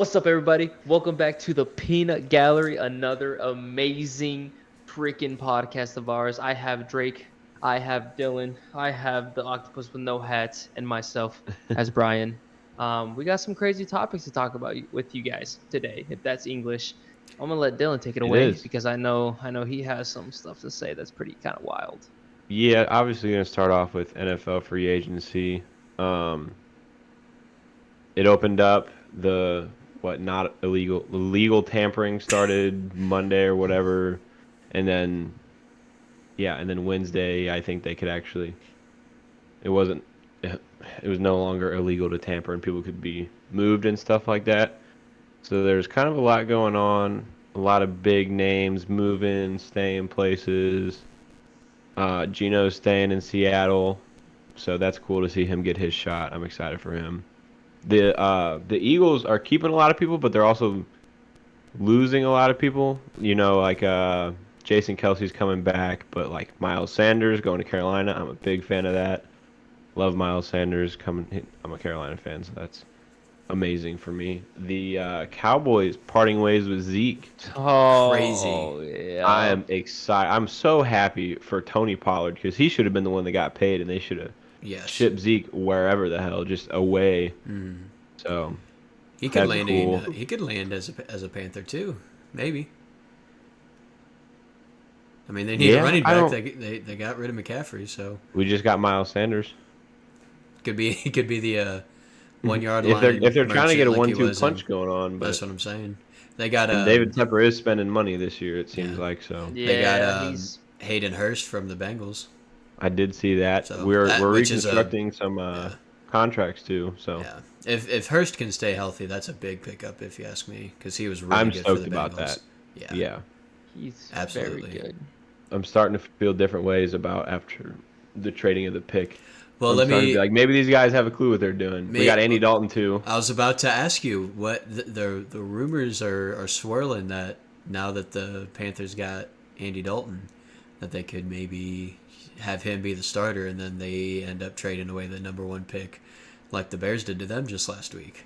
What's up, everybody? Welcome back to the Peanut Gallery, another amazing freaking podcast of ours. I have Drake, I have Dylan, I have the octopus with no hat, and myself as Brian. We got some crazy topics to talk about with you guys today. If that's English, I'm gonna let Dylan take it It away is. because I know he has some stuff to say that's pretty kind of wild. Yeah, obviously going to start off with NFL free agency. Um, it opened up the not illegal legal tampering started Monday or whatever, and then and then Wednesday I think they could actually it wasn't it was no longer illegal to tamper and people could be moved and stuff like that. So there's kind of a lot going on, a lot of big names moving, staying places. Gino's staying in Seattle, so that's cool to see him get his shot. I'm excited for him. The Eagles are keeping a lot of people, but they're also losing a lot of people. Like Jason Kelsey's coming back, but like Miles Sanders going to Carolina. I'm a big fan of that. Love Miles Sanders coming. I'm a Carolina fan, so that's amazing for me. The Cowboys parting ways with Zeke. Crazy. Oh I yeah. am excited. I'm so happy for Tony Pollard because he should have been the one that got paid, and they should have Yes. shipped Zeke wherever the hell, just away. So He could that's land in. cool. He could land as a Panther too, maybe. I mean, they need a Yeah, running I back. don't. They got rid of McCaffrey, so We just got Miles Sanders. could be he could be the 1 yard If they're line trying to merchant get a like he 1-2 was in. punch going on, That's but what I'm saying. They got and David Tepper is spending money this year. It seems yeah like so. they got Yeah, he's Hayden Hurst from the Bengals. I did see that. So We're that which is a reconstructing some yeah contracts too. So yeah. If Hurst can stay healthy, that's a big pickup if you ask me, because he was really I'm good for stoked the about Bengals. that. Yeah, Yeah, he's very absolutely. good. I'm starting to feel different ways about after the trading of the pick. Well, I'm let starting to be me like, maybe these guys have a clue what they're doing. We got me Andy Dalton too. I was about to ask you what the rumors are swirling that now that the Panthers got Andy Dalton, that they could maybe have him be the starter, and then they end up trading away the number one pick, like the Bears did to them just last week.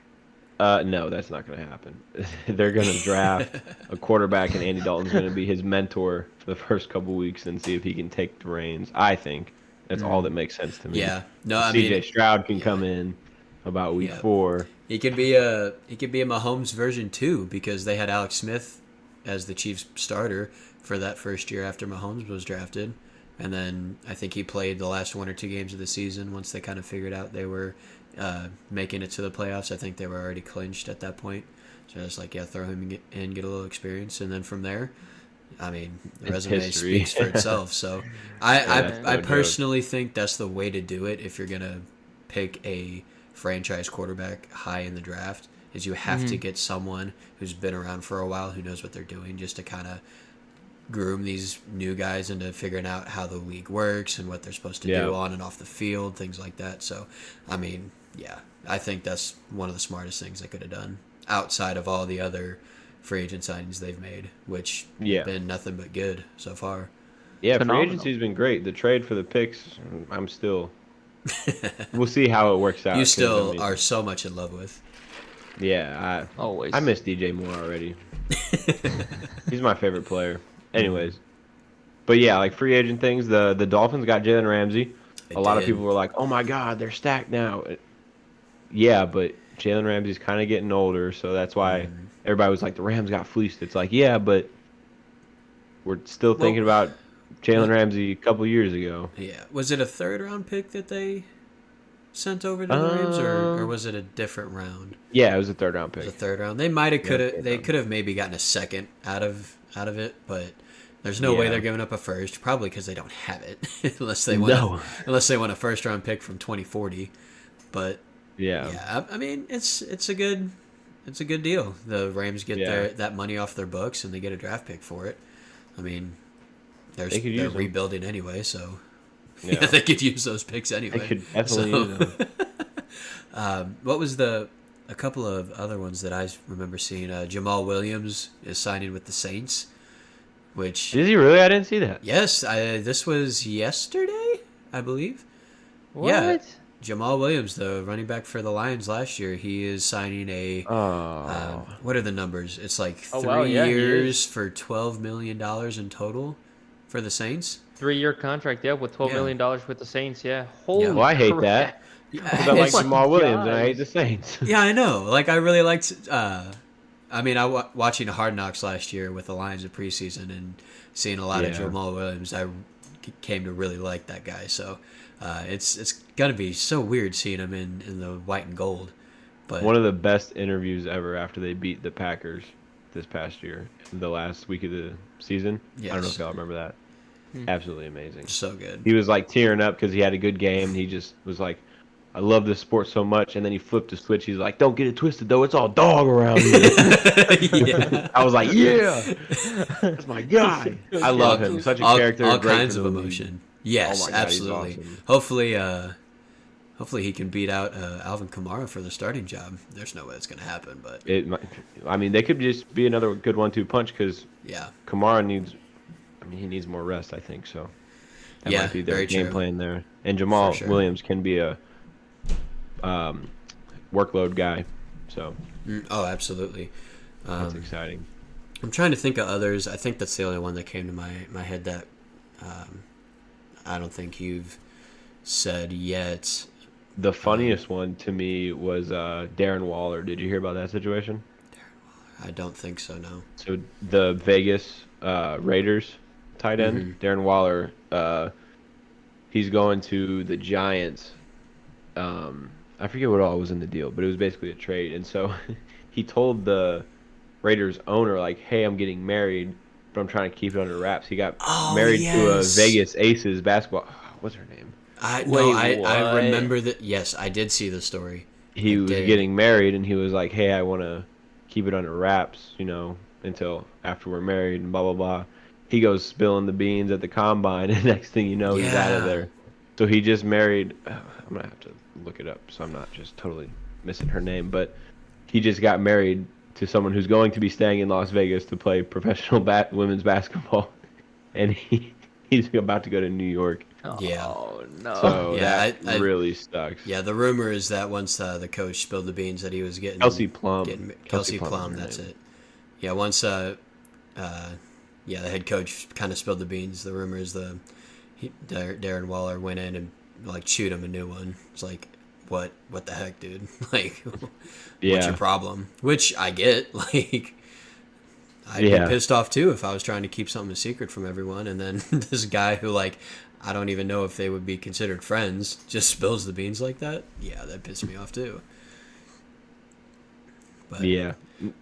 No, that's not going to happen. They're going to draft a quarterback, and Andy Dalton's going to be his mentor for the first couple weeks and see if he can take the reins. I think that's all that makes sense to me. Yeah, no, I C.J. mean, Stroud can yeah, come in about week yeah, 4. he could be a Mahomes version too, because they had Alex Smith as the Chiefs starter for that first year after Mahomes was drafted. And then I think he played the last 1 or 2 games of the season once they kind of figured out they were making it to the playoffs. I think they were already clinched at that point. So it's like, yeah, throw him in, get a little experience. And then from there, I mean, the It's resume history. speaks for itself. So Yeah, that's I no Man. joke. personally think that's the way to do it if you're going to pick a franchise quarterback high in the draft, is you have to Mhm. get someone who's been around for a while, who knows what they're doing, just to kind of groom these new guys into figuring out how the league works and what they're supposed to Yeah. do on and off the field, things like that. So, I mean, yeah, I think that's one of the smartest things they could have done outside of all the other free agent signings they've made, which have Yeah. been nothing but good so far. Yeah, free Phenomenal. agency's been great. The trade for the picks, I'm still. We'll see how it works You out. Because, I still mean, are so much in love with. yeah, I Always. miss DJ Moore already. He's my favorite player. Anyways, but yeah, like free agent things, the Dolphins got Jalen Ramsey. It A lot of did. people were like, "Oh my God, they're stacked now." Yeah, but Jalen Ramsey's kind of getting older, so that's why everybody was like, "The Rams got fleeced." It's like, yeah, but we're still Well, thinking about Jalen what? Ramsey a couple years ago. Yeah, was it a third round pick that they sent over to the Rams, or Um, was it a different round? yeah, it was a third round It was a pick. third round. They might have Yeah, could have third they round. could have maybe gotten a second out of it, but there's no way Yeah, they're giving up a first, probably because they don't have it unless they want no, a first round pick from 2040. But yeah, yeah, I mean it's a good deal. The Rams get yeah, that money off their books and they get a draft pick for it. I mean, they could they're use them. rebuilding anyway, so yeah, Yeah, they could use those picks they anyway. could definitely So use them. what was a couple of other ones that I remember seeing? Jamal Williams is signing with the Saints, which Is he really? I didn't see that. yes, this was yesterday, I believe. Yeah, What? Jamal Williams, the running back for the Lions last year, he is signing a. Oh, What are the numbers? It's like Oh, 3 wow, yeah, he years is. for $12 million in total for the Saints. 3-year contract, yeah, with $12 Yeah. million with the Saints, yeah. Yeah. Holy well, I hate crap. that because Yeah, I like Oh it's, my Jamal Williams and I hate gosh. the Saints. yeah, I know. Like, I really liked. I mean, watching Hard Knocks last year with the Lions in preseason and seeing a lot of Yeah. Jamal Williams, I came to really like that guy. So it's gonna be so weird seeing him in the white and gold. But One of the best interviews ever after they beat the Packers this past year, the last week of the season. I don't know Yes. if y'all remember that. Hmm. Absolutely amazing. so good. He was like tearing up because he had a good game. And he just was like, I love this sport so much. And then he flipped the switch. He's like, don't get it twisted, though. It's all dog around here. Yeah. I was like, yeah, that's my guy. I love him. Such a character. All great kinds for of the league. emotion. Yes, Oh my God, he's absolutely. awesome. Hopefully he can beat out Alvin Kamara for the starting job. There's no way it's gonna happen, but I mean, they could just be another good 1-2 punch because yeah, Kamara needs. I mean, he needs more rest. I think so. That Yeah, might be their very game true. plan there. And Jamal For sure. Williams can be a workload guy. So oh, absolutely. that's exciting. I'm trying to think of others. I think that's the only one that came to my head that I don't think you've said yet. The funniest one to me was Darren Waller. Did you hear about that situation? I don't think so. No. So the Vegas Raiders tight end, Darren Waller, he's going to the Giants. I forget what all was in the deal, but it was basically a trade. And so he told the Raiders owner, like, hey, I'm getting married, but I'm trying to keep it under wraps. He got married to a yes. Vegas Aces basketball. What's her name? I what? remember that. Yes, I did see the story. He I was did. getting married, and he was like, hey, I want to keep it under wraps, until after we're married and blah, blah, blah. He goes spilling the beans at the combine, and next thing you know, he's out of Yeah. there. So he just married, I'm going to have to look it up so I'm not just totally missing her name, but he just got married to someone who's going to be staying in Las Vegas to play professional women's basketball, and he's about to go to New York. Yeah. Oh, no. So Yeah, that I- really sucks. Yeah, the rumor is that once the coach spilled the beans that he was getting Kelsey Plum. Kelsey Plum is Plum, her that's name. it. Yeah, once the head coach kind of spilled the beans. The rumor is Darren Waller went in and like chewed him a new one. It's like, what the heck, dude? Like, what's Yeah. your problem? Which I get. Like, I'd Yeah. be pissed off too if I was trying to keep something a secret from everyone, and then this guy who, like, I don't even know if they would be considered friends just spills the beans like that. Yeah, that pissed me off too. But Yeah.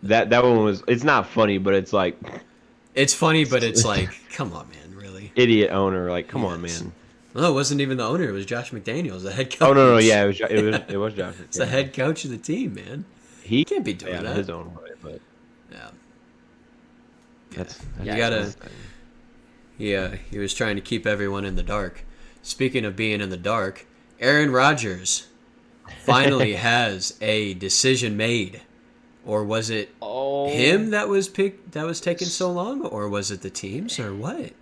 That one was, it's not funny, but it's like it's funny, but it's like, come on, man, really? idiot owner, like, come on, Yes. man. No, it wasn't even the owner. It was Josh McDaniels, the head coach. Oh no, yeah, it was Josh. It's the head coach of the team, man. He Can't be doing that. his own way, but Yeah. that's You gotta. Yeah, he was trying to keep everyone in the dark. Speaking of being in the dark, Aaron Rodgers finally has a decision made. Or was it Oh, him that was picked that was taking so long, or was it the teams, or what?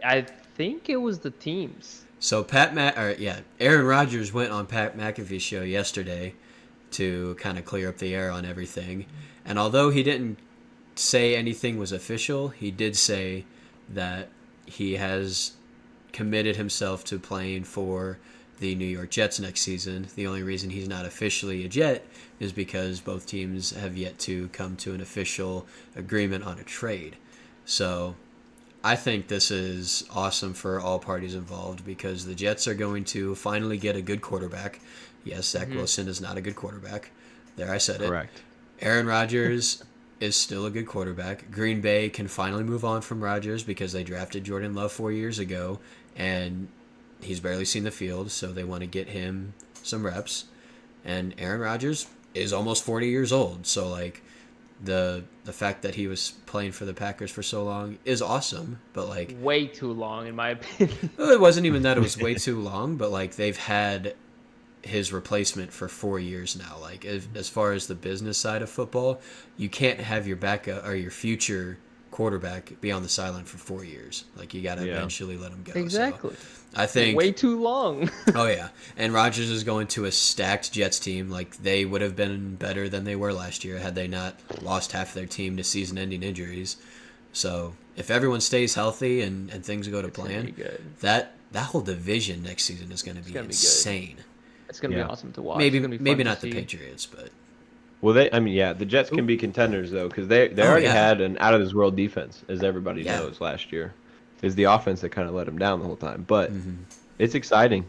I think it was the teams. So Aaron Rodgers went on Pat McAfee's show yesterday to kind of clear up the air on everything. And although he didn't say anything was official, he did say that he has committed himself to playing for the New York Jets next season. The only reason he's not officially a Jet is because both teams have yet to come to an official agreement on a trade. So I think this is awesome for all parties involved because the Jets are going to finally get a good quarterback. Yes, Zach Wilson is not a good quarterback. There, I said it. correct. Aaron Rodgers is still a good quarterback. Green Bay can finally move on from Rodgers because they drafted Jordan Love 4 years ago, and he's barely seen the field, so they want to get him some reps. And Aaron Rodgers is almost 40 years old, so like the fact that he was playing for the Packers for so long is awesome, but like Way too long, in my opinion. well, it wasn't even that it was way too long, but like they've had his replacement for 4 years now. Like as far as the business side of football, you can't have your backup or your future quarterback be on the sideline for 4 years. Like, you got to eventually let him go. Exactly. So I think way too long. Oh yeah, and Rodgers is going to a stacked Jets team. Like, they would have been better than they were last year had they not lost half their team to season-ending injuries. So if everyone stays healthy and things go to plan, that whole division next season is going to be insane. It's going to be awesome to watch. Maybe not the Patriots, but Well, the Jets can be contenders though, because they already had an out of this world defense, as everybody knows. Last year, is the offense that kind of let them down the whole time, but it's exciting.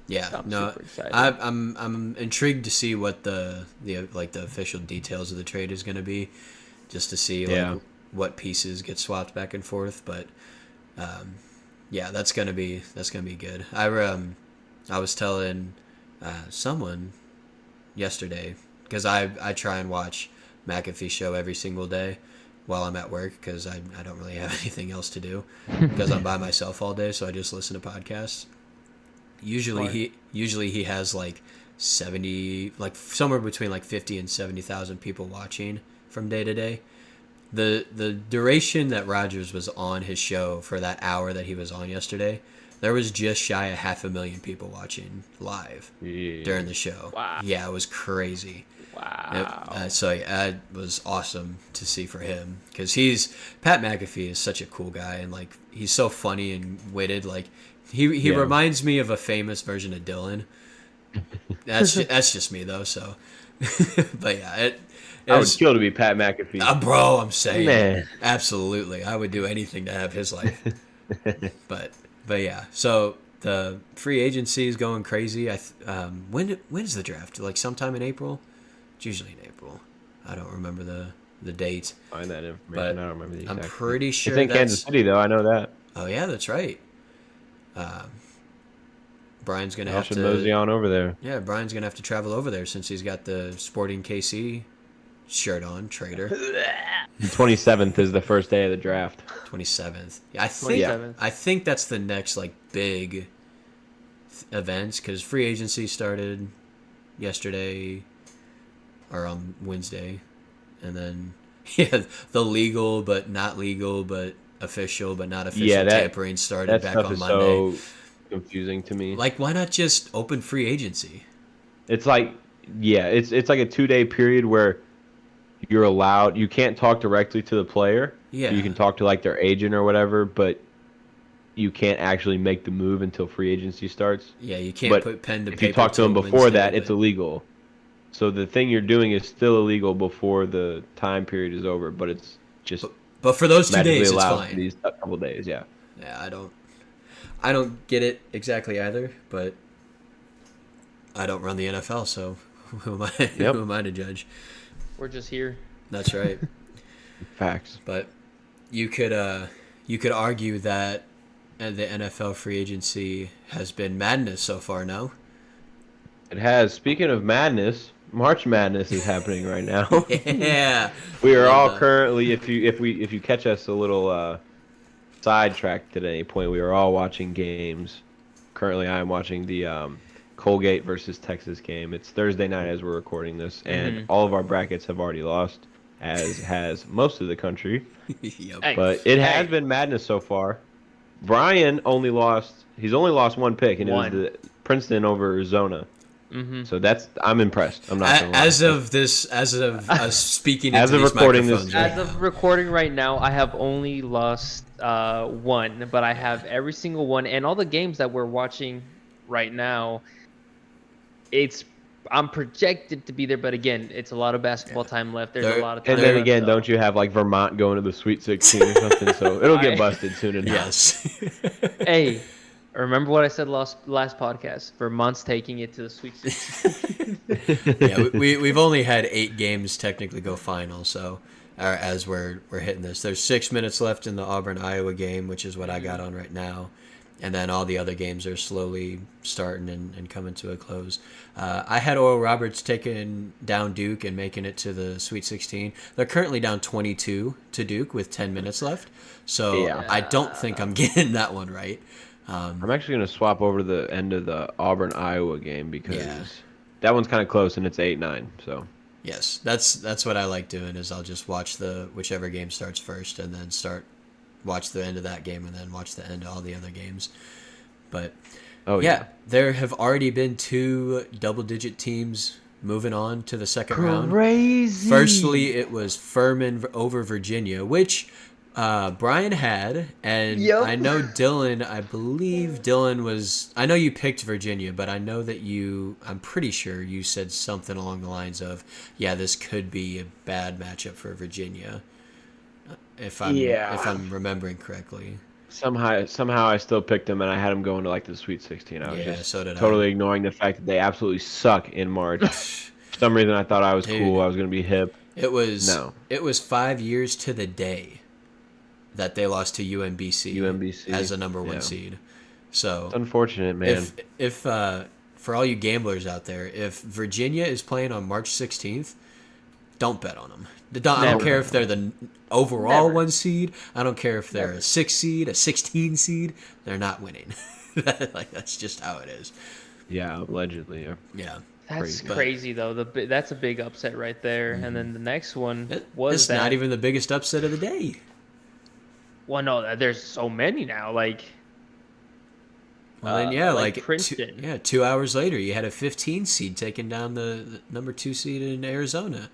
Yeah, super excited. I'm intrigued to see what the official details of the trade is going to be, just to see what pieces get swapped back and forth. But that's gonna be good. I was telling someone yesterday, because I try and watch McAfee's show every single day while I'm at work, because I don't really have anything else to do because I'm by myself all day, so I just listen to podcasts. Usually he has like 70, like somewhere between like 50 and 70,000 people watching from day to day. The duration that Rodgers was on his show for that hour that he was on yesterday, there was just shy of 500,000 people watching live during the show. Wow. Yeah, it was crazy. Wow. So it was awesome to see for him, because Pat McAfee is such a cool guy, and like he's so funny and witted. Like he reminds me of a famous version of Dylan. That's just me though. So, but yeah, I would kill to be Pat McAfee. Bro, I'm saying, man, absolutely, I would do anything to have his life. But yeah, so the free agency is going crazy. When is the draft? Like sometime in April. It's usually in April. I don't remember the date. Find that information. But I don't remember the exact. I'm pretty sure it's in Kansas City, though. I know that. Oh yeah, that's right. Brian's gonna have to mosey on over there. Yeah, Brian's gonna have to travel over there since he's got the Sporting KC shirt on. Traitor. 27th is the first day of the draft. 27th. I think that's the next like big events, because free agency started yesterday or on Wednesday, and then the legal but not legal but official but not official tampering started back on Monday. So confusing to me. Like, why not just open free agency? It's like it's like a 2-day period where you can't talk directly to the player. Yeah. You can talk to like their agent or whatever, but you can't actually make the move until free agency starts. Yeah, you can't put pen to paper. If you talk to them before that, it's illegal. So the thing you're doing is still illegal before the time period is over, but it's just. But for those 2 days, it's fine. For these couple days, yeah. Yeah, I don't get it exactly either, but I don't run the NFL, so who am I? Who am I to judge? We're just here. That's right. Facts. But you could argue that the NFL free agency has been madness so far. No, it has. Speaking of madness, March Madness is happening right now. Yeah, we are all currently. If you catch us a little sidetracked at any point, we are all watching games. Currently, I am watching the Colgate versus Texas game. It's Thursday night as we're recording this, and all of our brackets have already lost, as has most of the country. Yep. But it has been madness so far. Brian only lost one pick, and it was the Princeton over Zona. Mm-hmm. So I'm impressed. I'm not gonna lie. As of us speaking into as of these recording microphones this, right as now. of recording right now, I have only lost one, but I have every single one, and all the games that we're watching right now. I'm projected to be there, but again, it's a lot of basketball time left. There's a lot of time. And then left, again, so. don't you have like Vermont going to the Sweet 16 or something? So it'll get busted soon enough. Yes. Hey, remember what I said last podcast? Vermont's taking it to the Sweet 16. Yeah, we've only had 8 games technically go final, so as we're hitting this, there's 6 minutes left in the Auburn-Iowa game, which is what I got on right now. And then all the other games are slowly starting and coming to a close. I had Oral Roberts taking down Duke and making it to the Sweet 16. They're currently down 22 to Duke with 10 minutes left. So I don't think I'm getting that one right. I'm actually going to swap over to the end of the Auburn-Iowa game because that one's kind of close and it's 8-9. So Yes, that's what I like doing. Is I'll just watch whichever game starts first, and then watch the end of that game, and then watch the end of all the other games. But Oh yeah, there have already been 2 double-digit teams moving on to the second round. Crazy. Firstly, it was Furman over Virginia, which Brian had, and Yep. I know Dylan. I believe Dylan was. I know you picked Virginia, but I know that I'm pretty sure you said something along the lines of, "Yeah, this could be a bad matchup for Virginia." If I'm remembering correctly. Somehow I still picked them, and I had them going to like the Sweet 16. I was Yeah, just so did I. totally ignoring the fact that they absolutely suck in March. For some reason, I thought I was Dude. cool. I was gonna be hip. It was No. It was 5 years to the day that they lost to UMBC, as a number 1 yeah. seed. So It's unfortunate, man. if for all you gamblers out there, if Virginia is playing on March 16th, don't bet on them. I don't Never. care if they're the overall Never. 1 seed. I don't care if they're Never. a 6 seed, a 16 seed. They're not winning. Like that's just how it is. Yeah, allegedly. Yeah. Yeah. That's Crazy. crazy though. That's a big upset right there. And then the next one It's not even the biggest upset of the day. Well, no, there's so many now. Like, Well, then yeah, like Princeton. 2 hours later, you had a 15 seed taking down the number 2 seed in Arizona.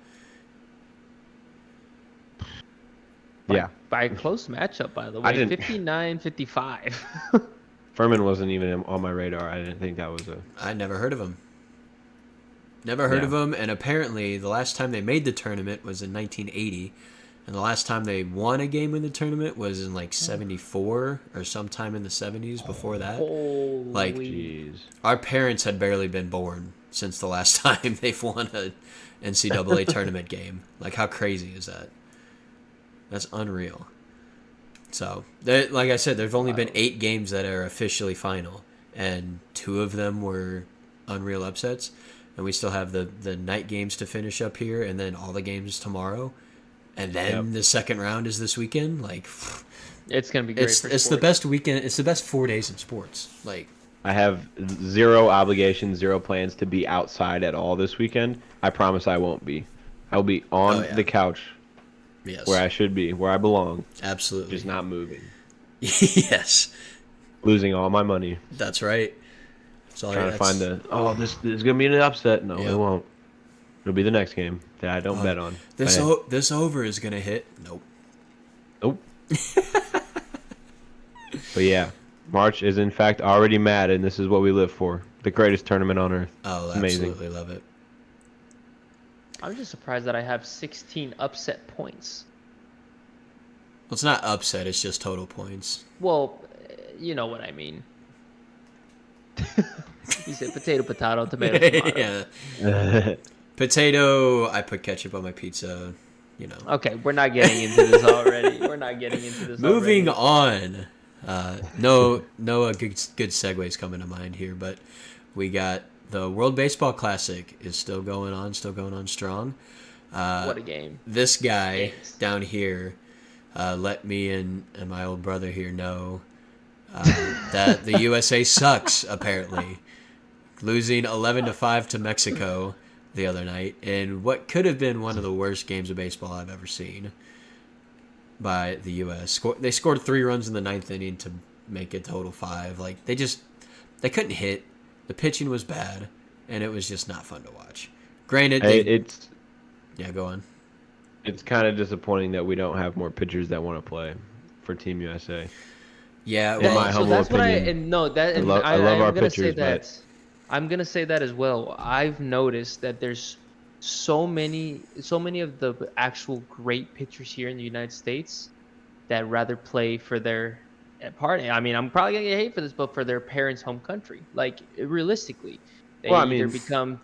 Yeah. By a close matchup, by the I way, didn't- 59-55. Furman wasn't even on my radar. I didn't think that was a. I never heard of him. Never heard Yeah. of him, and apparently the last time they made the tournament was in 1980, and the last time they won a game in the tournament was in like 74 or sometime in the 70s before that. Holy. Like, Jeez. Our parents had barely been born since the last time they've won a NCAA tournament game. Like, how crazy is that? That's unreal. So, like I said, there've only been 8 games that are officially final, and 2 of them were unreal upsets. And we still have the night games to finish up here, and then all the games tomorrow, and then the second round is this weekend. Like, It's gonna be great. it's for the sports. best weekend. It's the best 4 days in sports. Like, I have 0 obligations, 0 plans to be outside at all this weekend. I promise I won't be. I'll be on Oh, yeah. the couch yes, where I should be, where I belong, absolutely, just not moving, yes, losing all my money, that's right. So trying to find this is gonna be an upset. No, Yeah. it won't. It'll be the next game that I don't bet on. this But, this over is gonna hit. Nope. Nope. But yeah, March is in fact already mad, and this is what we live for. The greatest tournament on earth. Oh, It's amazing. absolutely love it. I'm just surprised that I have 16 upset points. Well, it's not upset. It's just total points. Well, you know what I mean. You said potato, tomato, tomato. Yeah. Potato. I put ketchup on my pizza. You know. Okay, we're not getting into this already. We're not getting into this. Moving already. on. No good segues coming to mind here, but we got the World Baseball Classic is still going on strong. What a game. This guy Thanks. down here let me and my old brother here know that the USA sucks, apparently. Losing 11-5 to Mexico the other night in what could have been one of the worst games of baseball I've ever seen by the U.S. They scored 3 runs in the 9th inning to make it total 5. Like, they couldn't hit. The pitching was bad, and it was just not fun to watch. Granted, yeah, go on. It's kind of disappointing that we don't have more pitchers that want to play for Team USA. Yeah, In well, my So humble that's what opinion. and no, that and I love our I'm gonna say pitchers, that. but- I'm gonna say that as well. I've noticed that there's so many of the actual great pitchers here in the United States that rather play for their party. I mean, I'm probably gonna get hate for this, but for their parents' home country. Like, realistically, they Well, I either mean- become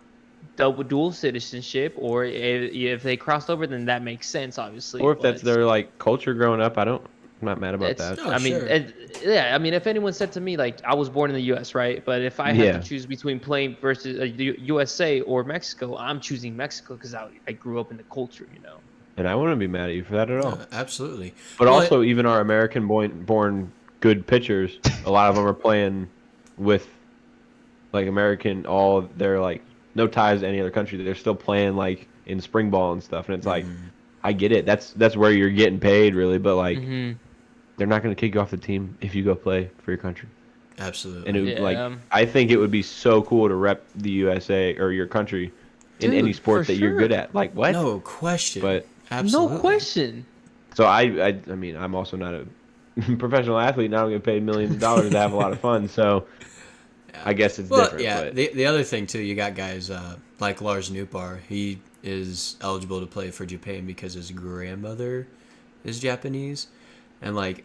dual citizenship, or if they crossed over, then that makes sense, obviously. Or if that's but- their like culture growing up, I'm not mad about it's, that. Oh, I mean, sure. yeah. I mean, if anyone said to me like I was born in the U.S., right? But if I had Yeah. to choose between playing versus the USA or Mexico, I'm choosing Mexico because I grew up in the culture, you know. And I wouldn't be mad at you for that at all. absolutely. But Well, also, even our American-born good pitchers, a lot of them are playing with like American. They're like no ties to any other country. They're still playing like in spring ball and stuff, and it's like, I get it. That's where you're getting paid, really, but like, they're not going to kick you off the team if you go play for your country. Absolutely. And it, Yeah. like, I think it would be so cool to rep the USA or your country in any Dude, sport for that you're good sure. at. Like, what? No question. But Absolutely. No question. so I mean, I'm also not a professional athlete, and I don't get paid millions of dollars to have a lot of fun. So I guess it's different. Yeah. But The other thing too, you got guys like Lars Nupar. He is eligible to play for Japan because his grandmother is Japanese, and like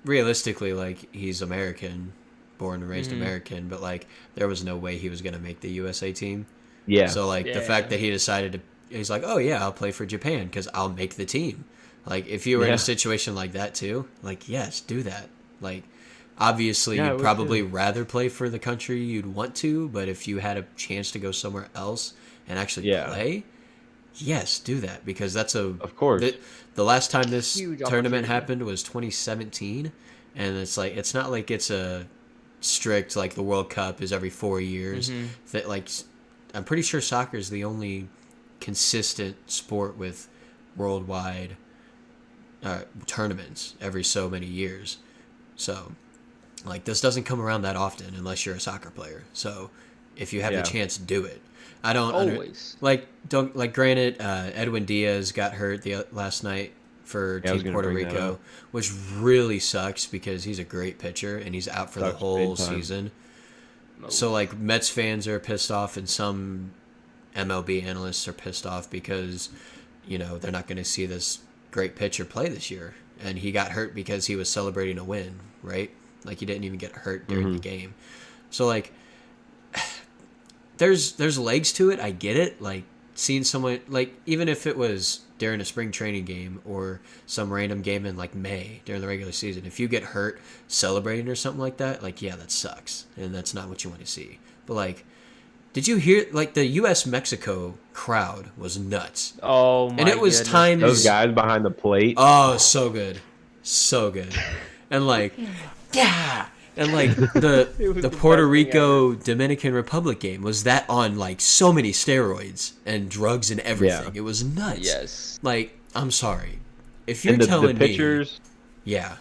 realistically, like he's American, born and raised American, but like there was no way he was gonna make the USA team. yeah, So like the Yeah. fact that he decided to, he's like, oh yeah, I'll play for Japan because I'll make the team. Like if you were in Yeah. a situation like that too, like yes, do that. Like obviously Yeah, I you'd would probably too. rather play for the country you'd want to, but if you had a chance to go somewhere else and actually Yeah. play, yes, do that because that's a Of course. the last time this Huge tournament opportunity. happened was 2017, and it's like it's not like it's a strict like the World Cup is every 4 years. That like I'm pretty sure soccer is the only consistent sport with worldwide tournaments every so many years. So like this doesn't come around that often unless you're a soccer player. So if you have Yeah. the chance, do it. I don't Always. don't like. Granted, Edwin Diaz got hurt last night for Yeah, I was Team gonna Puerto bring that Rico, up. which really sucks because he's a great pitcher and he's out for the Sucks whole big time. season. So like Mets fans are pissed off and some MLB analysts are pissed off because you know they're not going to see this great pitcher play this year, and he got hurt because he was celebrating a win, right? Like he didn't even get hurt during the game. So like there's legs to it. I get it. Like seeing someone like even if it was during a spring training game or some random game in like May during the regular season, if you get hurt celebrating or something like that, like yeah, that sucks, and that's not what you want to see. But like, did you hear like the U.S. Mexico crowd was nuts, Oh my and it was goodness. times those guys behind the plate. Oh, so good, so good, and like, yeah, and like the was the the Puerto best thing Rico Dominican Republic game was that on like so many steroids and drugs and everything. Yeah. It was nuts. Yes. Like, I'm sorry, if you're And the telling pitchers, me, yeah,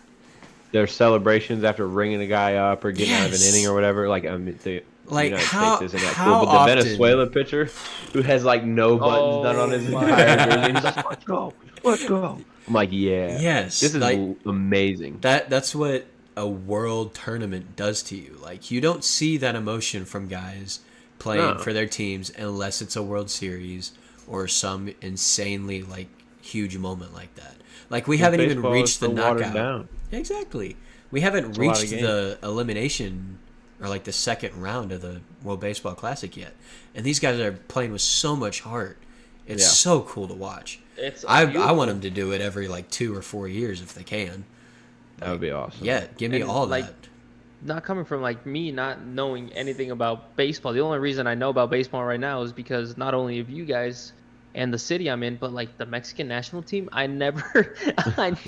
their celebrations after ringing a guy up or getting out of an Yes. inning or whatever. Like, the Like, United how- States isn't that how cool. But the often- Venezuela pitcher, who has like no buttons done on his Oh my entire jersey, he's gosh. like, "Let's go, let's go." I'm like, "Yeah, Yes, this is like- amazing." that's what a world tournament does to you. Like you don't see that emotion from guys playing No. for their teams unless it's a World Series or some insanely like huge moment like that. Like we haven't even Baseball is reached the so watered knockout. down. Exactly. We haven't a lot of reached games. the elimination or like the second round of the World Baseball Classic yet. And these guys are playing with so much heart. It's Yeah. so cool to watch. It's I beautiful. want them to do it every like 2 or 4 years if they can. That would be awesome. Yeah, give me And, all like, that. Not coming from like me not knowing anything about baseball. The only reason I know about baseball right now is because not only of you guys and the city I'm in, but like the Mexican national team. I never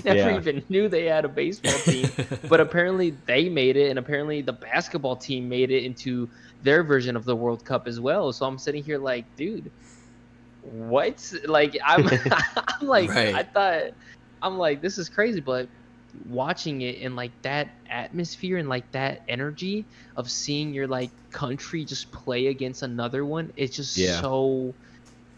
Yeah. even knew they had a baseball team. But apparently they made it, and apparently the basketball team made it into their version of the World Cup as well. So I'm sitting here like, dude, what? Like I'm I'm like Right. I'm like, this is crazy, but watching it in like that atmosphere and like that energy of seeing your like country just play against another one, it's just Yeah.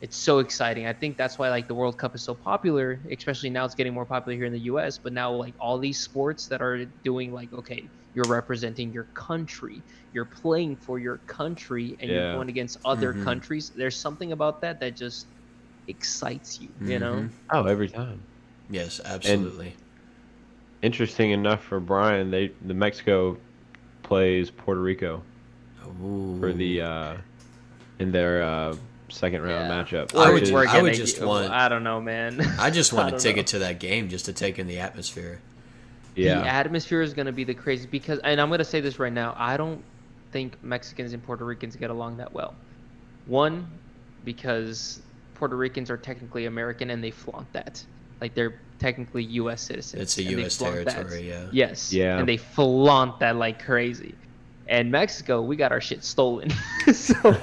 it's so exciting. I think that's why like the World Cup is so popular, especially now it's getting more popular here in the US, but now like all these sports that are doing like, okay, you're representing your country, you're playing for your country, and you're Yeah. going against other Mhm. countries. There's something about that that just excites you, you know? Mhm. Oh, every time. Yes, absolutely. Interesting enough for Brian, the Mexico plays Puerto Rico Ooh. for the in their second round Yeah. matchup. I would- which is- I would gonna just get- want- I don't know, man. I just want a don't ticket know. to that game just to take in the atmosphere. yeah. The atmosphere is going to be the crazy because, and I'm going to say this right now, I don't think Mexicans and Puerto Ricans get along that well. One, because Puerto Ricans are technically American and they flaunt that. Like they're technically U.S. citizens. It's a and they U.S. flaunt that. territory, yeah. Yes. Yeah. And they flaunt that like crazy. And Mexico, we got our shit stolen. So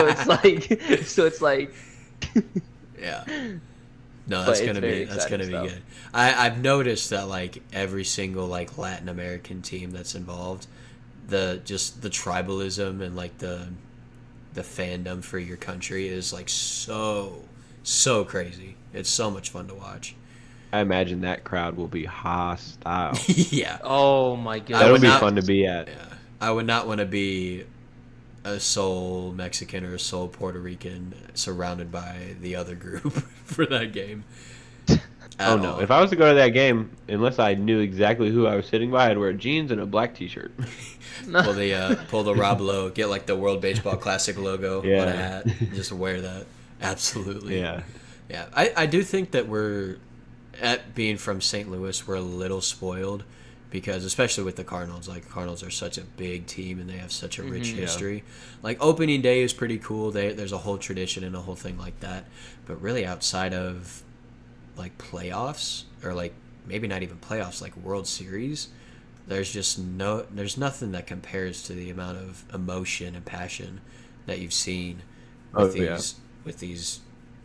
it's like Yeah. No, But that's it's gonna very be exciting stuff. good. I've noticed that like every single like Latin American team that's involved, the tribalism and like the fandom for your country is like so crazy. It's so much fun to watch. I imagine that crowd will be hostile. Yeah. Oh my I That'll would be goodness. not fun to be at. Yeah. I would not want to be a sole Mexican or a sole Puerto Rican surrounded by the other group for that game. At Oh no! all. If I was to go to that game, unless I knew exactly who I was sitting by, I'd wear jeans and a black T-shirt. Pull the Rob Lowe, get like the World Baseball Classic logo on a Yeah. hat, and just wear that. Absolutely. Yeah. Yeah. I do think that we're at being from St. Louis, we're a little spoiled because especially with the Cardinals, like Cardinals are such a big team and they have such a rich Mhm. history. Like opening day is pretty cool. There's a whole tradition and a whole thing like that. But really outside of like playoffs or like maybe not even playoffs, like World Series, there's nothing that compares to the amount of emotion and passion that you've seen with Oh, yeah. with these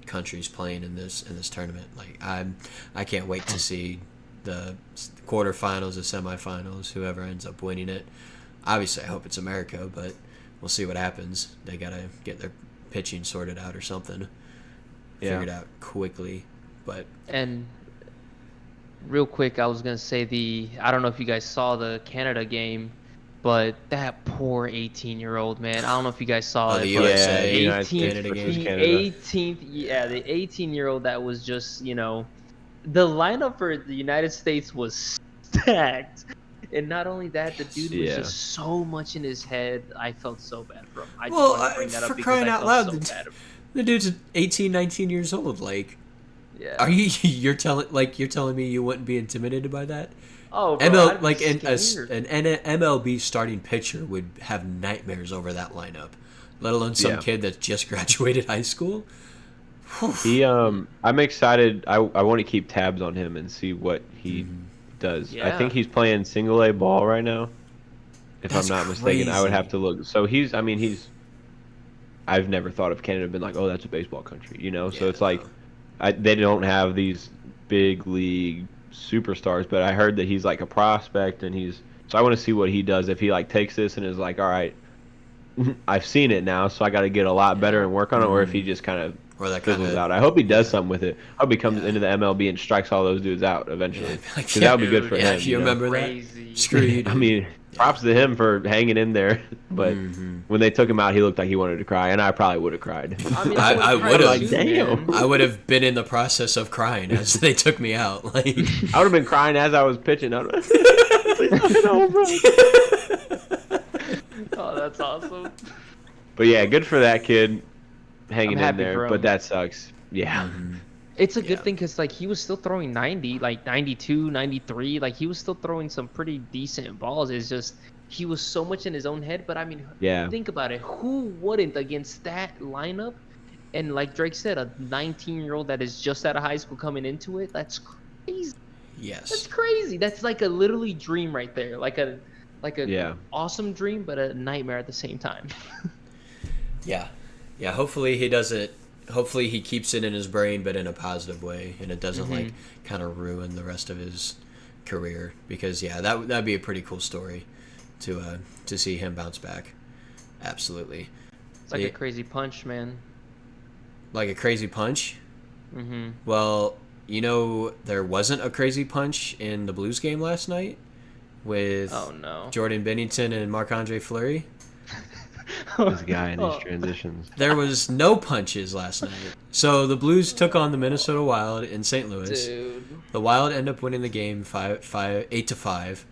countries playing in this tournament. Like I can't wait to see the quarterfinals, the semifinals, whoever ends up winning it. Obviously, I hope it's America, but we'll see what happens. They gotta get their pitching sorted out or something, Yeah. figured out quickly. But And real quick, I was gonna say I don't know if you guys saw the Canada game, but that poor 18-year-old man. I don't know if you guys saw Oh, it, the but USA Yeah, United 18th, States versus game. the Canada. 18th, yeah, the 18-year-old that was just, the lineup for the United States was stacked. And not only that, the dude was Yeah. just so much in his head. I felt so bad for him. I just Well, wanted to bring that for up because crying I out felt loud, so bad. the dude's 18, 19 years old. Like, Yeah. are you're telling me you wouldn't be intimidated by that? Oh, bro, ML I'd be like scared. an MLB starting pitcher would have nightmares over that lineup, let alone some Yeah. kid that just graduated high school. I'm excited. I want to keep tabs on him and see what he does. I think Yeah. he's playing single A ball right now. If That's I'm not mistaken, I would crazy. have to look. So he's. I've never thought of Canada been like, oh, that's a baseball country, you know. So Yeah, it's like, no. they don't have these big league superstars, but I heard that he's like a prospect, and he's. So I want to see what he does if he like takes this and is like, all right, I've seen it now, so I got to get a lot better and work on it, or if he just kind of Or that fizzles kinda- out. I hope he does yeah. something with it. I hope he comes Yeah. into the MLB and strikes all those dudes out eventually. Like, Because that would be good dude, for yeah, him. you know? remember Crazy. that? Screw you. I mean, props to him for hanging in there. But when they took him out, he looked like he wanted to cry, and I probably would have cried. I mean, I would've would've. cried too, Damn. man. I would have been in the process of crying as they took me out. Like, I would have been crying as I was pitching. I would Oh, that's awesome. But yeah, good for that kid hanging I'm in happy for there. him. But that sucks. Yeah. It's a good Yeah. thing because, like, he was still throwing 90, like 92, 93. Like, he was still throwing some pretty decent balls. It's just he was so much in his own head. But, I mean, Yeah. think about it. Who wouldn't against that lineup? And like Drake said, a 19-year-old that is just out of high school coming into it, that's crazy. That's yes. crazy. That's like a literally dream right there. Like a Yeah. awesome dream, but a nightmare at the same time. Yeah. Yeah, hopefully he doesn't. Hopefully he keeps it in his brain, but in a positive way, and it doesn't like kind of ruin the rest of his career. Because yeah, that'd be a pretty cool story to see him bounce back. Absolutely, It's like Yeah. a crazy punch, man. like a crazy punch. Mm-hmm. Well, there wasn't a crazy punch in the Blues game last night with Oh no. Jordan Bennington and Marc-Andre Fleury. This guy and his Oh. transitions. There was no punches last night. So the Blues took on the Minnesota Wild in St. Louis. Dude. The Wild end up winning the game 8-5.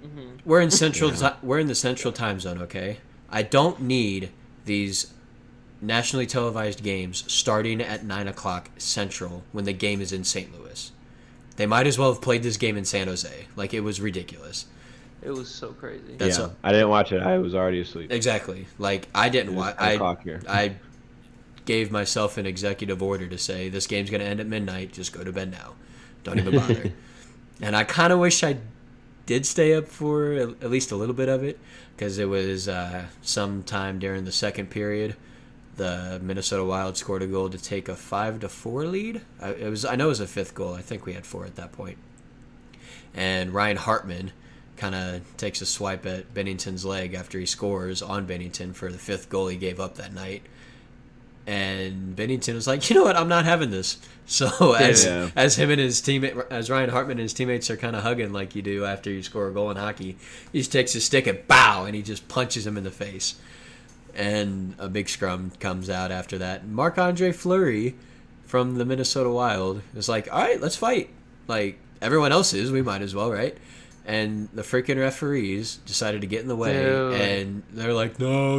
Mm-hmm. We're in we're in the central time zone, okay? I don't need these nationally televised games starting at 9 o'clock Central when the game is in St. Louis. They might as well have played this game in San Jose. Like, it was ridiculous. It was so crazy. That's Yeah. a- I didn't watch it. I was already asleep. Exactly. Like, I didn't It was watch. 10 o'clock here. I gave myself an executive order to say this game's going to end at midnight. Just go to bed now. Don't even bother. And I kind of wish I did stay up for at least a little bit of it because it was sometime during the second period the Minnesota Wild scored a goal to take a 5-4 lead. I know it was a fifth goal. I think we had 4 at that point. And Ryan Hartman kind of takes a swipe at Bennington's leg after he scores on Bennington for the 5th goal he gave up that night. And Bennington was like, you know what, I'm not having this. So as him and his teammate, as Ryan Hartman and his teammates are kind of hugging like you do after you score a goal in hockey, he just takes his stick and bow, and he just punches him in the face. And a big scrum comes out after that. Marc-Andre Fleury from the Minnesota Wild is like, all right, let's fight. Like, everyone else is, we might as well, right? And the freaking referees decided to get in the way, and they're like, no.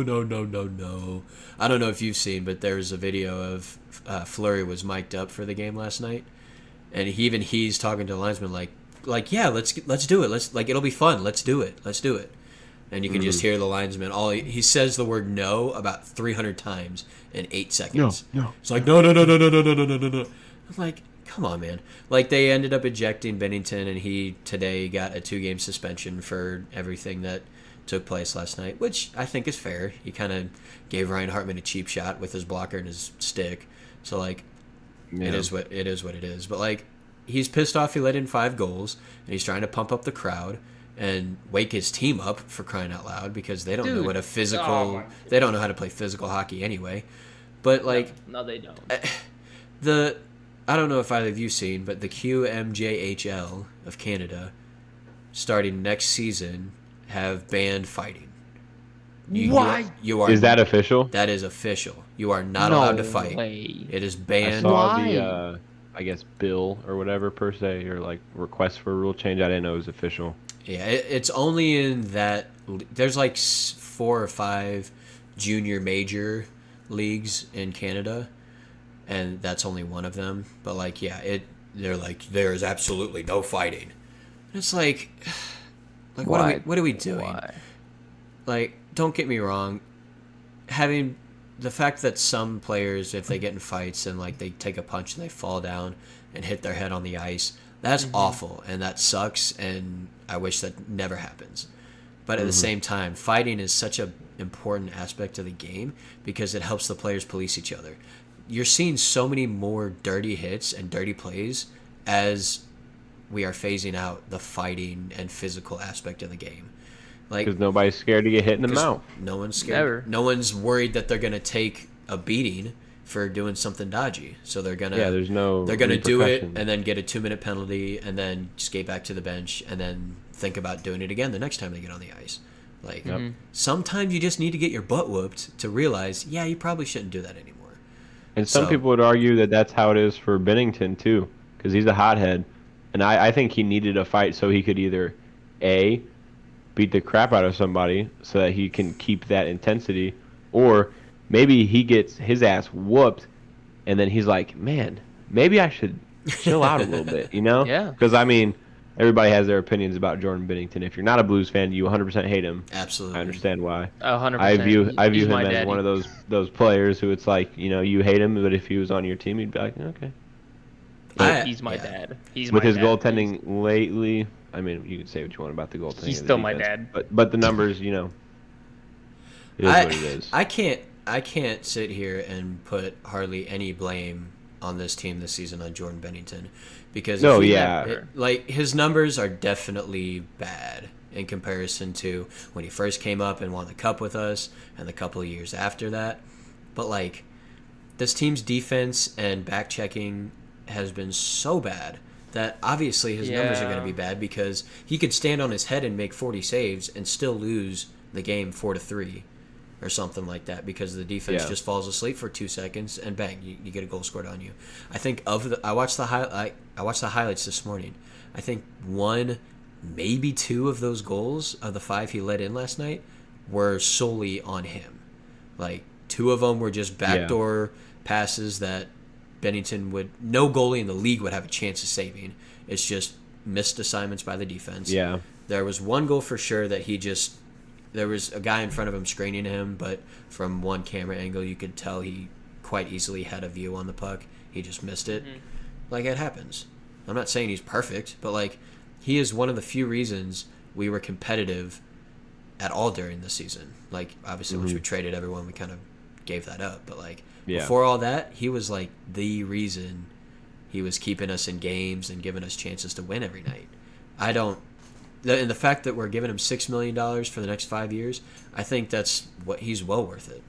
I don't know if you've seen, but there's a video of Fleury was mic'd up for the game last night, and he's talking to the linesman like yeah, let's do it. It'll be fun. Let's do it. And you can just hear the linesman. He says the word no about 300 times in 8 seconds. No. It's like no. I'm like, come on, man. Like, they ended up ejecting Bennington, and he today got a 2-game suspension for everything that took place last night, which I think is fair. He kind of gave Ryan Hartman a cheap shot with his blocker and his stick. So, like, it is what it is. But, like, he's pissed off he let in 5 goals, and he's trying to pump up the crowd and wake his team up, for crying out loud, because they don't know what a physical... they don't know how to play physical hockey anyway. But, like... No, they don't. I don't know if either of you seen, but the QMJHL of Canada, starting next season, have banned fighting. Why? Is that official? That is official. You are not allowed to fight. Way. It is I banned. saw Why? the, I guess, bill or whatever per se, or like request for a rule change. I didn't know it was official. Yeah, it's only in that... There's like 4 or 5 junior major leagues in Canada, and that's only one of them. But, like, yeah, they're like, there is absolutely no fighting. And it's like what are we doing? Why? Like, don't get me wrong. Having the fact that some players, if they get in fights and, like, they take a punch and they fall down and hit their head on the ice, that's awful, and that sucks, and I wish that never happens. But at the same time, fighting is such an important aspect of the game because it helps the players police each other. You're seeing so many more dirty hits and dirty plays as we are phasing out the fighting and physical aspect of the game. Like, Because nobody's scared to get hit in the mouth. no one's scared. Never. No one's worried that they're going to take a beating for doing something dodgy. So they're going to There's no they're going to do it repercussions. and then get a 2-minute penalty and then skate back to the bench and then think about doing it again the next time they get on the ice. Like, sometimes you just need to get your butt whooped to realize, yeah, you probably shouldn't do that anymore. And some So- people would argue that that's how it is for Bennington, too, because he's a hothead. And I think he needed a fight so he could either, A, beat the crap out of somebody so that he can keep that intensity, or maybe he gets his ass whooped, and then he's like, man, maybe I should chill out a little bit, you know? Yeah. Because, I mean, everybody has their opinions about Jordan Bennington. If you're not a Blues fan, you 100% hate him. Absolutely. I understand why. 100%. I view He's him my as daddy. one of those players who it's like, you know, you hate him, but if he was on your team, you'd be like, okay. He's my yeah. dad. He's With my his dad. goaltending lately, I mean, you can say what you want about the goaltending. He's of the still my defense, dad. But the numbers, you know, it is what it is. I can't sit here and put hardly any blame on this team this season on Jordan Bennington because No, if he yeah. had- like his numbers are definitely bad in comparison to when he first came up and won the cup with us and the couple of years after that. But like this team's defense and back checking has been so bad that obviously his numbers are going to Yeah. be bad because he could stand on his head and make 40 saves and still lose the game 4-3 or something like that because the defense Yeah. just falls asleep for 2 seconds and bang, you get a goal scored on you. I think I watched the highlights this morning. I think 1, maybe 2 of those goals of the 5 he let in last night were solely on him. Like 2 of them were just backdoor passes that Bennington no goalie in the league would have a chance of saving. It's just missed assignments by the defense. Yeah. There was one goal for sure that there was a guy in front of him screening him, but from one camera angle you could tell he quite easily had a view on the puck. He just missed it. Like, it happens. I'm not saying he's perfect, but like he is one of the few reasons we were competitive at all during the season. Like, obviously once we traded everyone, we kind of gave that up. But like Yeah. before all that, he was like the reason he was keeping us in games and giving us chances to win every night. And the fact that we're giving him $6 million for the next 5 years, I think that's what he's well worth it.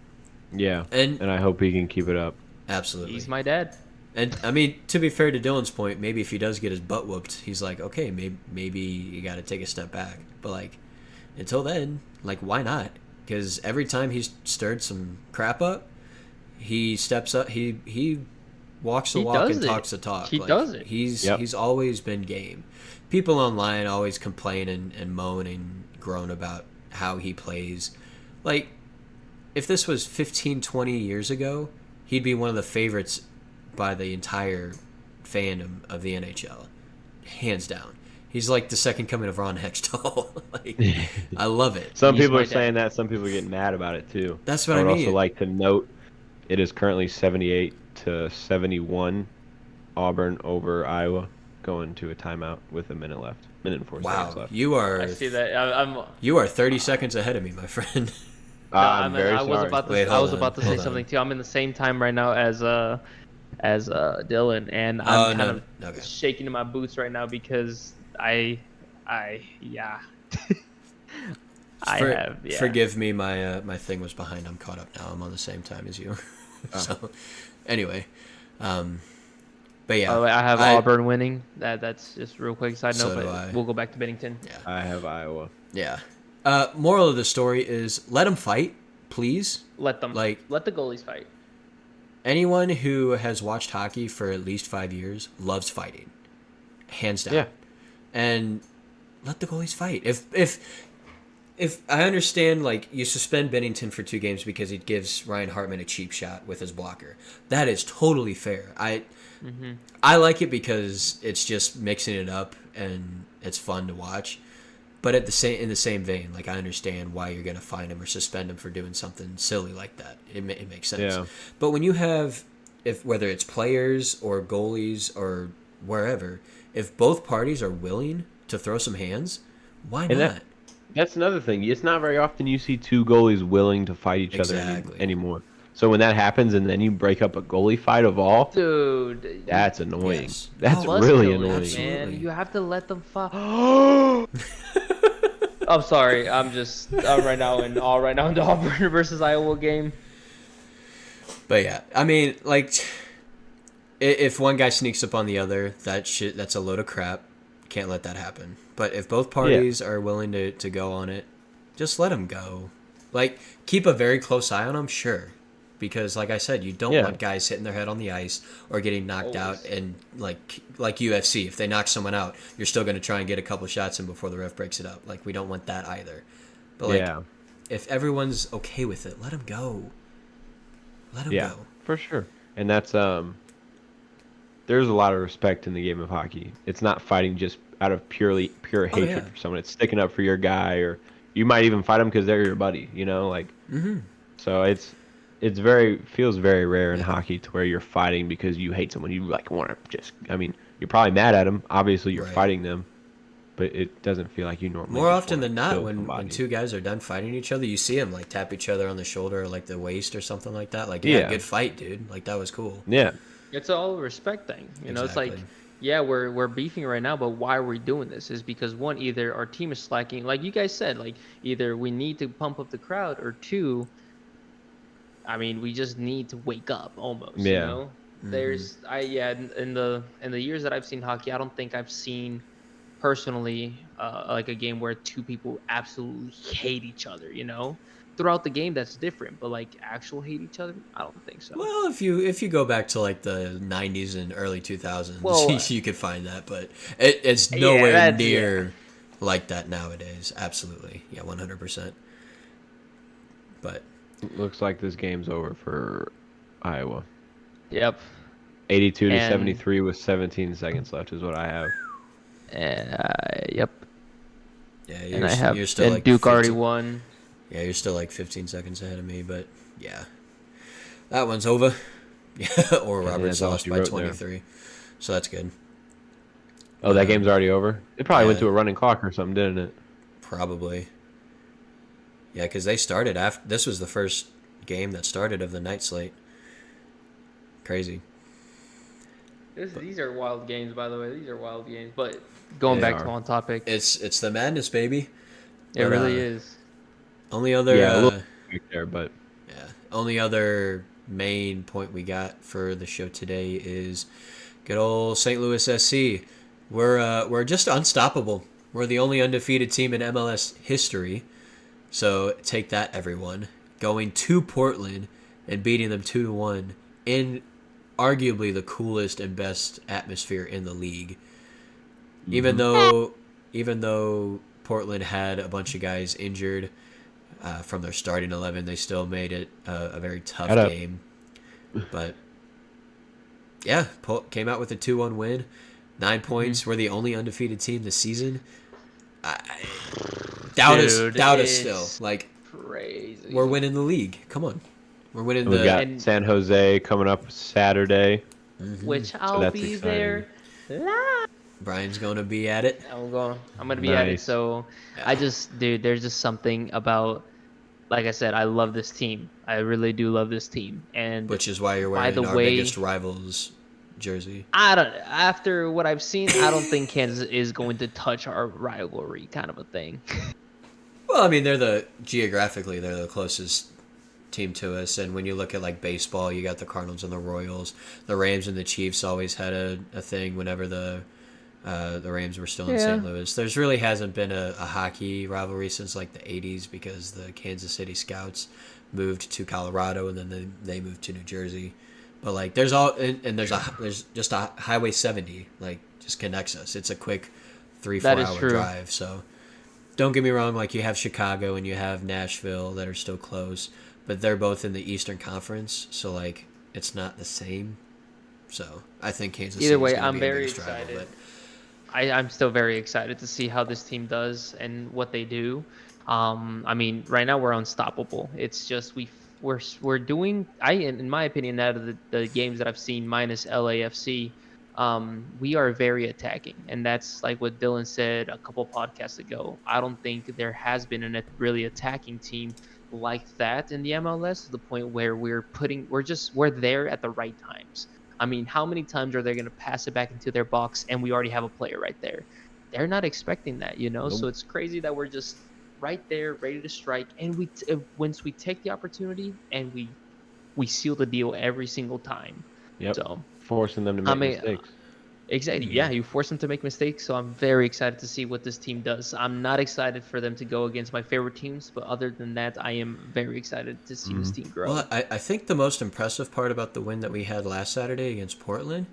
Yeah. And I hope he can keep it up. absolutely. He's my dad. And I mean, to be fair to Dylan's point, maybe if he does get his butt whooped, he's like, okay, maybe you got to take a step back. But like, until then, like, why not? Because every time he's stirred some crap up, he steps up. He walks the He walk does and it. talks the talk. He Like, does it. He's always been game. People online always complain and moan and groan about how he plays. Like, if this was 15, 20 years ago, he'd be one of the favorites by the entire fandom of the NHL, hands down. He's like the second coming of Ron Hextall. Like, I love it. Some He's people my are dad. saying that. Some people are getting mad about it too. That's what I would mean. also like to note it is currently 78-71 Auburn over Iowa, going to a timeout with a minute left. Minute and 4 seconds Wow, left. I see that. I'm. you are 30 seconds ahead of me, my friend. No, I'm very I was sorry. about to. Wait, I was hold on, about to say hold on. something too. I'm in the same time right now as Dylan, and Oh, I'm kind no. of Okay. shaking in my boots right now because yeah. Forgive me, my thing was behind. I'm caught up now. I'm on the same time as you. So, anyway, but yeah, By the way, I have Auburn winning. That's just real quick side note. So do But I. we'll go back to Bennington. Yeah, I have Iowa. yeah. Moral of the story is let them fight, please. Let the goalies fight. Anyone who has watched hockey for at least 5 years loves fighting, hands down. Yeah. And let the goalies fight. If I understand, like, you suspend Bennington for 2 games because he gives Ryan Hartman a cheap shot with his blocker, that is totally fair. I like it because it's just mixing it up and it's fun to watch. But in the same vein, like, I understand why you're gonna fine him or suspend him for doing something silly like that. It makes sense. Yeah. But when you have, whether it's players or goalies or wherever, if both parties are willing to throw some hands, why And not? That's another thing. It's not very often you see two goalies willing to fight each other Exactly. anymore. So when that happens and then you break up a goalie fight of all, Dude, that's annoying. Yes. That's plus really goalies, annoying. Absolutely. man. You have to let them fight. I'm sorry. I'm right now in the Auburn versus Iowa game. But yeah, I mean, like, if one guy sneaks up on the other, that's a load of crap. Can't let that happen. But if both parties are willing to go on it, just let them go. Like, keep a very close eye on them, sure. Because, like I said, you don't want guys hitting their head on the ice or getting knocked out. And, like UFC, if they knock someone out, you're still going to try and get a couple shots in before the ref breaks it up. Like, we don't want that either. But, like, if everyone's okay with it, let them go. Let them go. For sure. And that's there's a lot of respect in the game of hockey. It's not fighting just out of pure hatred for someone. It's sticking up for your guy, or you might even fight them because they're your buddy. You know, like. Mm-hmm. So feels very rare in hockey to where you're fighting because you hate someone. You like want to just. I mean, you're probably mad at them. Obviously, you're fighting them, but it doesn't feel like you normally. More just often wanna than not, kill when somebody. two guys are done fighting each other, you see them like tap each other on the shoulder or like the waist or something like that. Like, yeah, good fight, dude. Like, that was cool. Yeah. It's all a respect thing. You know, it's like, Exactly. yeah, we're beefing right now, but why are we doing this? Is because one, either our team is slacking, like you guys said, like either we need to pump up the crowd, or two, I mean, we just need to wake up almost. Yeah. You know, there's in the years that I've seen hockey, I don't think I've seen personally like a game where two people absolutely hate each other. You know, throughout the game that's different, but like actual hate each other, I don't think so. Well, if you go back to like the 90s and early 2000s, Well, you could find that, but it's nowhere that's- near like that nowadays. Absolutely. Yeah, 100%. But Looks like this game's over for Iowa. Yep. 82 to And- 73 with 17 seconds left is what I have. Yep. yeah, And I have you're still and like Duke already 15 won. Yeah, you're still like 15 seconds ahead of me, but yeah. That one's over. Yeah, or Roberts that's all lost she by wrote there. 23. So that's good. Oh, that game's already over? It probably went yeah. to a running clock or something, didn't it? Probably. Yeah, because they started after. This was the first game that started of the night slate. Crazy. These are wild games, by the way. These are wild games. But going They back are. to on topic, It's the madness, baby. it But, really is. Only other Yeah, a little quick there, but only other main point we got for the show today is good old St. Louis SC. We're just unstoppable. We're the only undefeated team in MLS history. So take that, everyone. Going to Portland and beating them 2-1 in arguably the coolest and best atmosphere in the league. Even though Portland had a bunch of guys injured from their starting 11, they still made it a very tough Shut up. game. But yeah, came out with a 2-1 win. 9 points. We're the only undefeated team this season. Doubt us still. it's Like, crazy. we're winning the league. Come on. We're winning we the... got and- San Jose coming up Saturday. Which I'll that's be exciting. there. Live. Brian's going to be at it. I'm gonna be at it. Nice. So Yeah. dude, there's just something about, like I said, I love this team. I really do love this team. And Which is why you're By wearing the our way- biggest rivals jersey. after what I've seen, I don't think Kansas is going to touch our rivalry, kind of a thing. Well, I mean, geographically, they're the closest team to us. And when you look at, like, baseball, you got the Cardinals and the Royals. The Rams and the Chiefs always had a thing whenever the Rams were still in Yeah. St. Louis. There's really hasn't been a hockey rivalry since, like, the 80s because the Kansas City Scouts moved to Colorado and then they moved to New Jersey. But, like, there's just a Highway 70, like, just connects us. It's a quick 3-4 That is hour true. drive. So don't get me wrong, like, you have Chicago and you have Nashville that are still close, but they're both in the Eastern Conference, so, like, it's not the same. So I think Kansas City Either is way, gonna I'm be very our biggest rival, excited. but I'm still very excited to see how this team does and what they do. I mean, right now we're unstoppable. It's just we're doing. In my opinion, out of the games that I've seen, minus LAFC, we are very attacking, and that's like what Dylan said a couple podcasts ago. I don't think there has been a really attacking team like that in the MLS to the point where we're there at the right times. I mean, how many times are they going to pass it back into their box and we already have a player right there? They're not expecting that, you know? Nope. So it's crazy that we're just right there, ready to strike. And once we take the opportunity and we seal the deal every single time. Yep. So, Forcing them to make I mean, mistakes. exactly. Mhm. Yeah, you force them to make mistakes. So I'm very excited to see what this team does. I'm not excited for them to go against my favorite teams, but other than that, I am very excited to see this team grow. well, I think the most impressive part about the win that we had last Saturday against Portland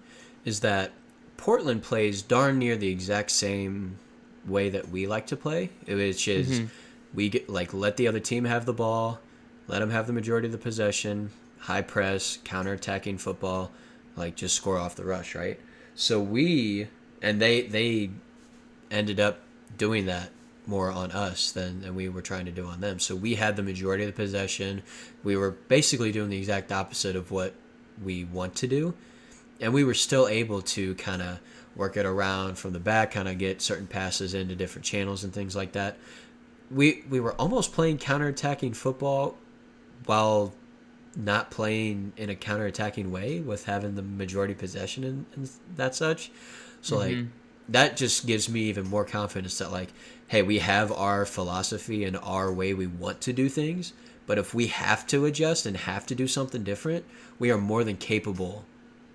is that Portland plays darn near the exact same way that we like to play, which is we get let the other team have the ball, let them have the majority of the possession, high press, counter-attacking football, like just score off the rush, right? So they ended up doing that more on us than we were trying to do on them. So we had the majority of the possession. We were basically doing the exact opposite of what we want to do. And we were still able to kind of work it around from the back, kind of get certain passes into different channels and things like that. We were almost playing counterattacking football while not playing in a counterattacking way with having the majority possession and that such. So like that just gives me even more confidence that like, hey, we have our philosophy and our way we want to do things, but if we have to adjust and have to do something different, we are more than capable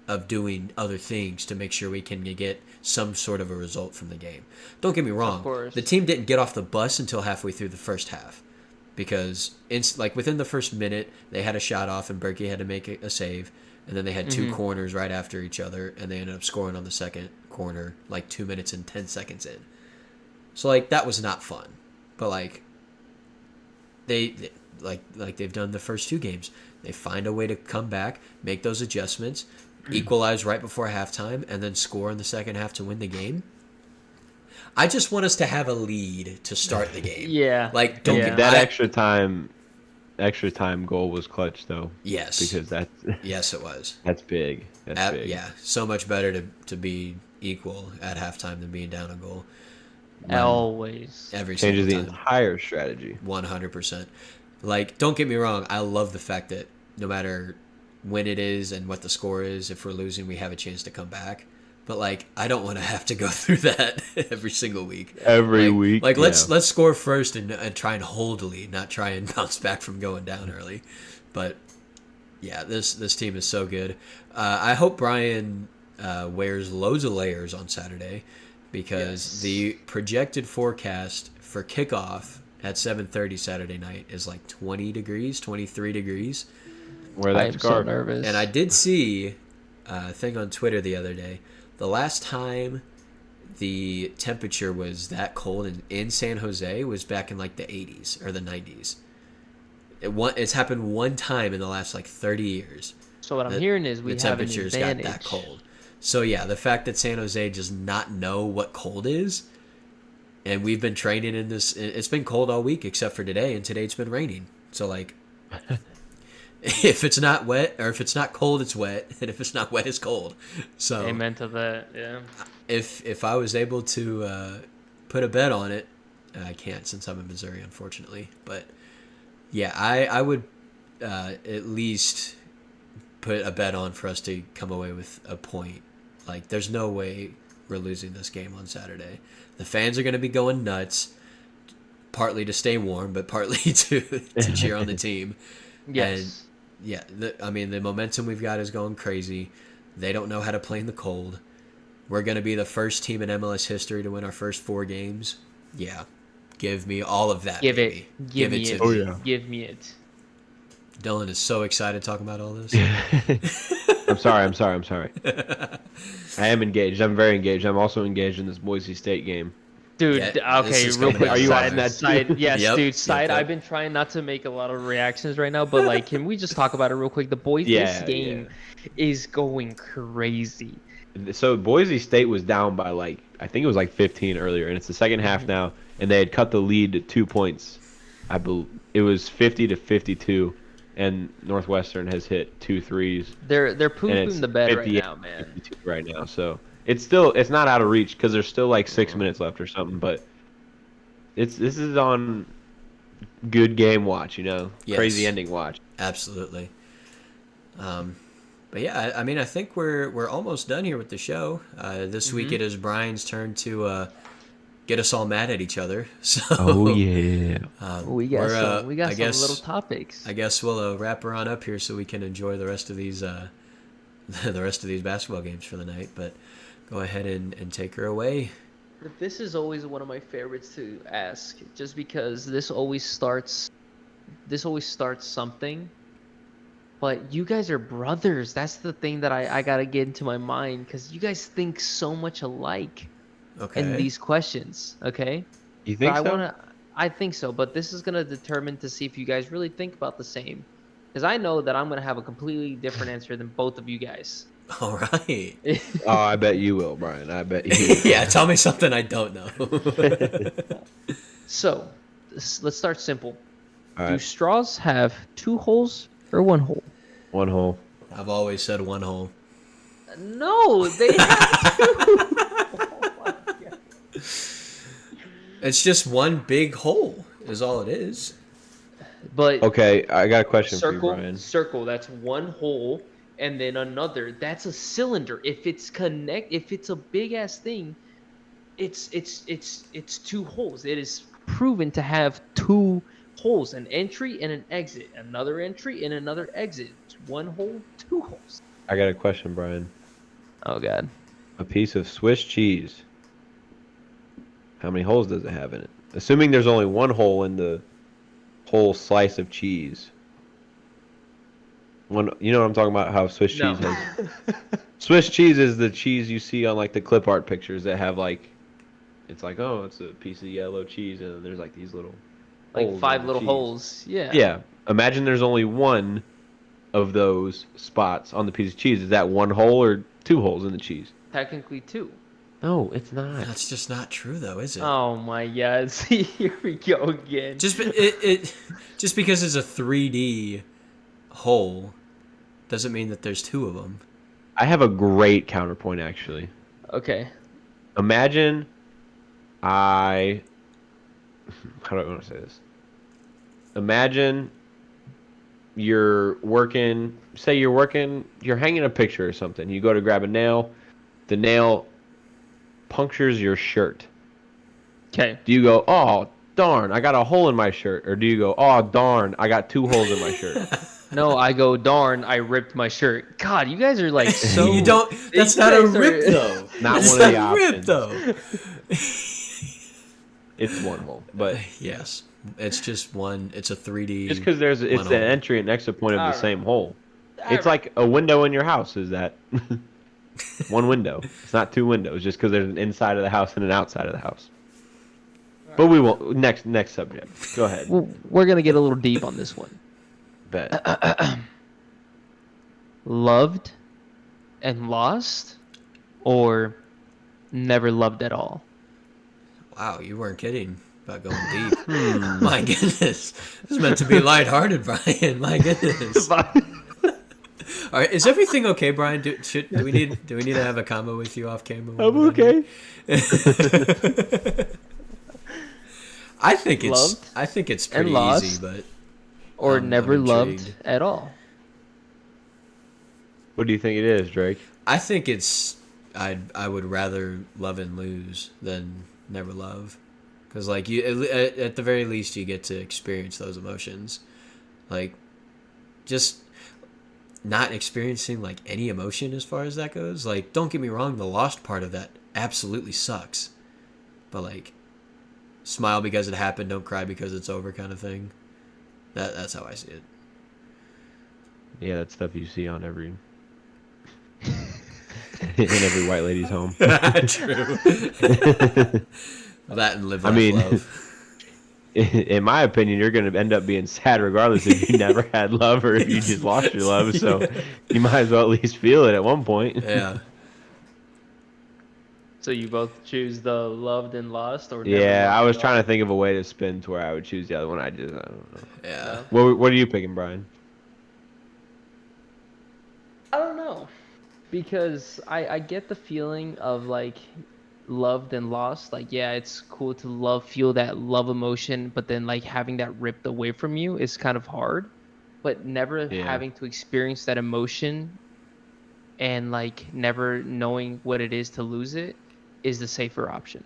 of doing other things to make sure we can get some sort of a result from the game. Don't get me wrong. course. The team didn't get off the bus until halfway through the first half because within the first minute, they had a shot off and Berkey had to make a save. And then they had two corners right after each other, and they ended up scoring on the second corner like 2 minutes and 10 seconds in. So like that was not fun, but like they like they've done the first two games. They find a way to come back, make those adjustments, equalize right before halftime, and then score in the second half to win the game. I just want us to have a lead to start the game. Yeah. Like don't Yeah. get That I- extra time goal was clutch though. Yes. Because Yes, it was. that's big. That's big. Yeah, so much better to be equal at halftime than being down a goal. Always. Every Changes the single time. entire strategy. 100%. Like, don't get me wrong, I love the fact that no matter when it is and what the score is, if we're losing, we have a chance to come back. But like, I don't want to have to go through that every single week. Every Like, week. like yeah. let's score first and try and hold the lead, not try and bounce back from going down early. But yeah, this team is so good. I hope Brian wears loads of layers on Saturday, because Yes. the projected forecast for kickoff at 7:30 Saturday night is like 20 degrees, 23 degrees. Wear I that am so scarf. nervous. And I did see a thing on Twitter the other day. The last time the temperature was that cold in San Jose was back in like the 80s or the 90s. It's happened one time in the last like 30 years. So what I'm The- hearing is we the have an temperatures advantage. got that cold. So yeah, the fact that San Jose does not know what cold is, and we've been training in this. It's been cold all week except for today, and today it's been raining. So like, if it's not wet or if it's not cold, it's wet, and if it's not wet, it's cold. So Amen to that. Yeah. if I was able to put a bet on it, I can't since I'm in Missouri, unfortunately. But yeah, I would at least put a bet on for us to come away with a point. Like, there's no way we're losing this game on Saturday. The fans are going to be going nuts, partly to stay warm, but partly to cheer on the team. Yes. Yeah, I mean, the momentum we've got is going crazy. They don't know how to play in the cold. We're going to be the first team in MLS history to win our first 4 games. Yeah, give me all of that, Give baby. it. Give me to it. Oh, me. yeah. Give me it. Dylan is so excited talking about all this. I'm sorry. I am engaged. I'm very engaged. I'm also engaged in this Boise State game. Dude, Yeah, this okay, is real coming quick. out Are you side, on that too? side, yes, Yep, dude. Side. yep. I've been trying not to make a lot of reactions right now, but like, can we just talk about it real quick? The boys, this Yeah, game is going crazy. So Boise State was down by like, I think it was like 15 earlier, and it's the second half now, and they had cut the lead to 2 points. I believe it was 50-52, and Northwestern has hit 2 threes. They're And pooping it's the bed right 58, now, man. 52 right now. So it's not out of reach because there's still like 6 minutes left or something. But this is on good game watch, Yes. crazy ending watch. Absolutely. But yeah, I mean, I think we're almost done here with the show. This week it is Brian's turn to get us all mad at each other. So Oh yeah. We got we're, some. We got I some guess- little topics. I guess we'll wrap her on up here so we can enjoy the rest of these the rest of these basketball games for the night. But go ahead and take her away. This is always one of my favorites to ask, just because this always starts something. But you guys are brothers. That's the thing that I gotta get into my mind, because you guys think so much alike Okay. in these questions. Okay. You think But so? I think so, but this is gonna determine to see if you guys really think about the same. Because I know that I'm gonna have a completely different answer than both of you guys. All right. Oh, I bet you will, Brian. I bet you will. Yeah, tell me something I don't know. So, let's start simple. All Do right. straws have 2 holes or 1 hole? One hole. I've always said one hole. No, they have 2. It's just one big hole is all it is. But Okay, I got a question for you, circle, Brian. circle. That's 1 hole, and then another. That's a cylinder. If it's a big ass thing, it's 2 holes. It is proven to have 2 holes, an entry and an exit, another entry and another exit. It's 1 hole, 2 holes. I got a question, Brian. Oh God. A piece of Swiss cheese. How many holes does it have in it? Assuming there's only 1 hole in the whole slice of cheese. You know what I'm talking about? How Swiss cheese No. has. Swiss cheese is the cheese you see on like the clip art pictures that have like, it's like, oh, it's a piece of yellow cheese, and then there's like these little Like holes 5 in the little cheese. holes. Yeah. Yeah. Imagine there's only 1 of those spots on the piece of cheese. Is that 1 hole or 2 holes in the cheese? Technically 2. No, it's not. That's just not true, though, is it? Oh my God. See, here we go again. Just just because it's a 3D hole doesn't mean that there's 2 of them. I have a great counterpoint actually. Okay. Imagine how do I want to say this? imagine you're working. Say you're working. You're hanging a picture or something. You go to grab a nail. The nail punctures your shirt. Okay. Do you go, oh darn, I got a hole in my shirt, or do you go, oh darn, I got 2 holes in my shirt? No, I go, darn, I ripped my shirt. God, you guys are like so. You don't. That's you not a guys are- rip though. Not That's one of the not rip options. though. It's 1 hole, but Yes, it's just one. It's a 3D. just because it's one an hole. entry and exit point of the Alright. same hole. It's Alright. like a window in your house. Is that one window? It's not 2 windows, just because there's an inside of the house and an outside of the house. But we won't. Next subject. Go ahead. We're gonna get a little deep on this one. Bet. Loved and lost, or never loved at all? Wow, you weren't kidding about going deep. My goodness, this is meant to be lighthearted, Brian. My goodness. All right, is everything okay, Brian? Do we need to have a combo with you off camera? I'm okay. I think Loved it's and pretty lost? easy, but Or I'm never loved intrigued. at all? What do you think it is, Drake? I think it's I would rather love and lose than never love, because like you at the very least you get to experience those emotions, like just not experiencing like any emotion as far as that goes. Like, don't get me wrong, the lost part of that absolutely sucks, but like smile because it happened, don't cry because it's over kind of thing. That's how I see it. Yeah, that's stuff you see on every in every white lady's home. True. That and live, laugh, love. In my opinion, you're going to end up being sad regardless if you never had love or if you just lost your love. So you might as well at least feel it at one point. Yeah. So you both choose the loved and lost, or never Yeah, I loved was at trying all? to think of a way to spin to where I would choose the other one. I don't know. Yeah. What are you picking, Brian? I don't know, because I get the feeling of like loved and lost. Like, yeah, it's cool to feel that love emotion, but then like having that ripped away from you is kind of hard. But never Yeah. having to experience that emotion and like never knowing what it is to lose it is the safer option.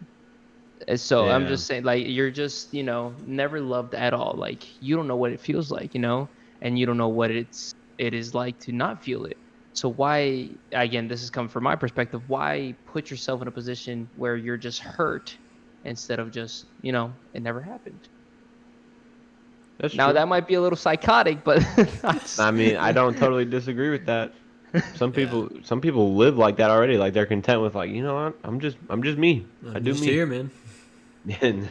And so I'm Yeah. just saying, like, you're just, never loved at all. Like, you don't know what it feels like, and you don't know what it is like to not feel it. So why, again, this is coming from my perspective, why put yourself in a position where you're just hurt instead of just, it never happened. That's Now true. that might be a little psychotic, but I mean, I don't totally disagree with that. Some people live like that already. Like they're content with like, you know what? I'm just me. I do Just me. here, man. And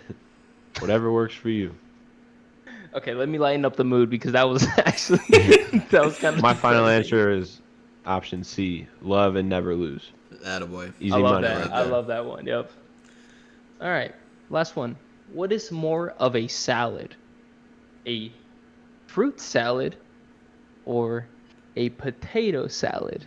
whatever works for you. Okay, let me lighten up the mood because that was actually that was kind of My final depressing. answer is option C: love and never lose. Attaboy. Easy I love money that. right I there. love that one. Yep. All right, last one. What is more of a salad? A fruit salad or a potato salad?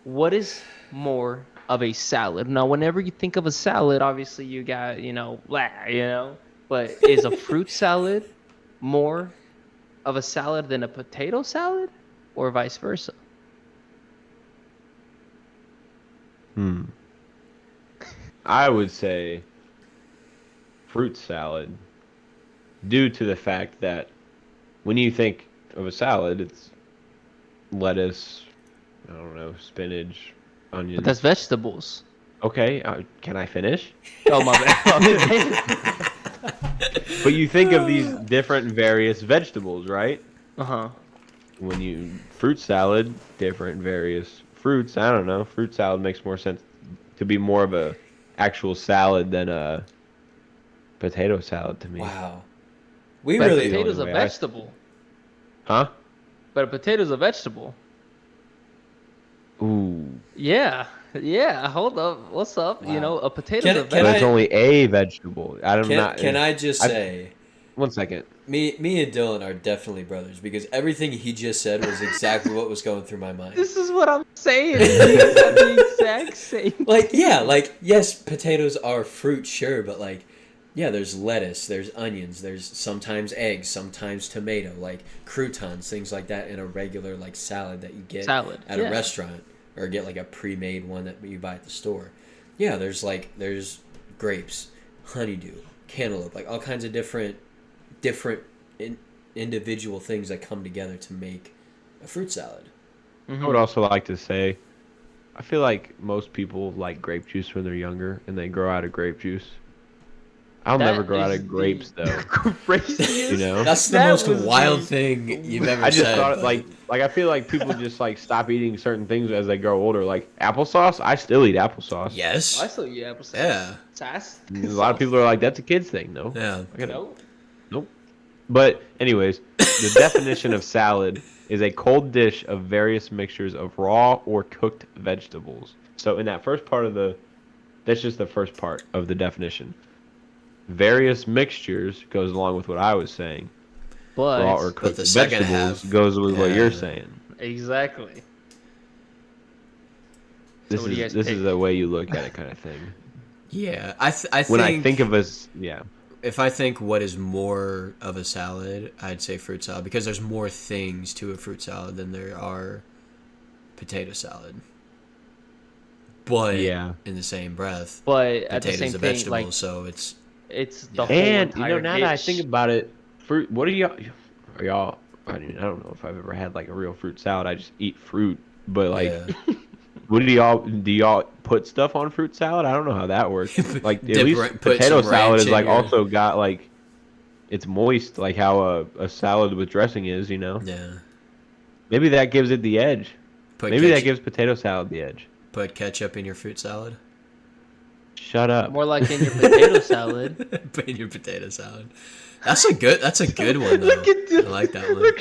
What is more of a salad? Now, whenever you think of a salad, obviously you got, blah. But is a fruit salad more of a salad than a potato salad, or vice versa? I would say fruit salad, due to the fact that when you think of a salad, it's lettuce, I don't know, spinach, onions. But that's vegetables. Okay, can I finish? Oh my bad. But you think of these different various vegetables, right? Uh-huh. When you fruit salad, different various fruits. I don't know. Fruit salad makes more sense to be more of a actual salad than a potato salad to me. Wow. We But a That's really the potato's a only way I- vegetable. Huh? But a potato's a vegetable. Ooh. Yeah. Yeah. Hold up. What's up? Wow. A potato's Can a I- But vegetable. it's only a vegetable. can I just I- say 1 second. Me and Dylan are definitely brothers because everything he just said was exactly what was going through my mind. This is what I'm saying. These are the exact same. Like, yeah, like, yes, potatoes are fruit, sure, but like, yeah, there's lettuce, there's onions, there's sometimes eggs, sometimes tomato, like croutons, things like that in a regular like salad that you get Salad, at yeah. a restaurant or get like a pre-made one that you buy at the store. Yeah, there's grapes, honeydew, cantaloupe, like all kinds of different individual things that come together to make a fruit salad. I would also like to say, I feel like most people like grape juice when they're younger, and they grow out of grape juice. I'll never grow out of grapes though. Craziest. You know? That's the That most was wild the- thing you've ever I just said. thought but- like I feel like people just like stop eating certain things as they grow older. Like applesauce, I still eat applesauce. yes. I still eat applesauce. Yeah. Sass. A lot of people are like, that's a kid's thing. No. Yeah. I gotta- No. Nope. But anyways, the definition of salad is a cold dish of various mixtures of raw or cooked vegetables. So in that first part of that's just the first part of the definition. Various mixtures goes along with what I was saying. But Raw or cooked the second vegetables half- goes with what you're yeah. saying. exactly. This what do you is guys pick? the way you look at it, kind of thing. Yeah. I think When I think of us, yeah, if I think what is more of a salad, I'd say fruit salad because there's more things to a fruit salad than there are potato salad. But yeah. in the same breath, But at the potatoes same a thing, vegetable, like so it's it's the Yeah. whole And entire now that I dish. think about it, fruit. What are y'all? Are y'all? I mean, I don't know if I've ever had like a real fruit salad. I just eat fruit. But like, yeah. what do y'all put stuff on fruit salad? I don't know how that works. Like at Dip least ra- put potato some salad ranch is in like your- also got like, it's moist like how a salad with dressing is. You know. Yeah. Maybe that gives it the edge. Put Maybe that ketchup, gives potato salad the edge. put ketchup in your fruit salad. Shut up. More like in your potato salad. Put in your potato salad. That's a good one though. Look at this. I like that one.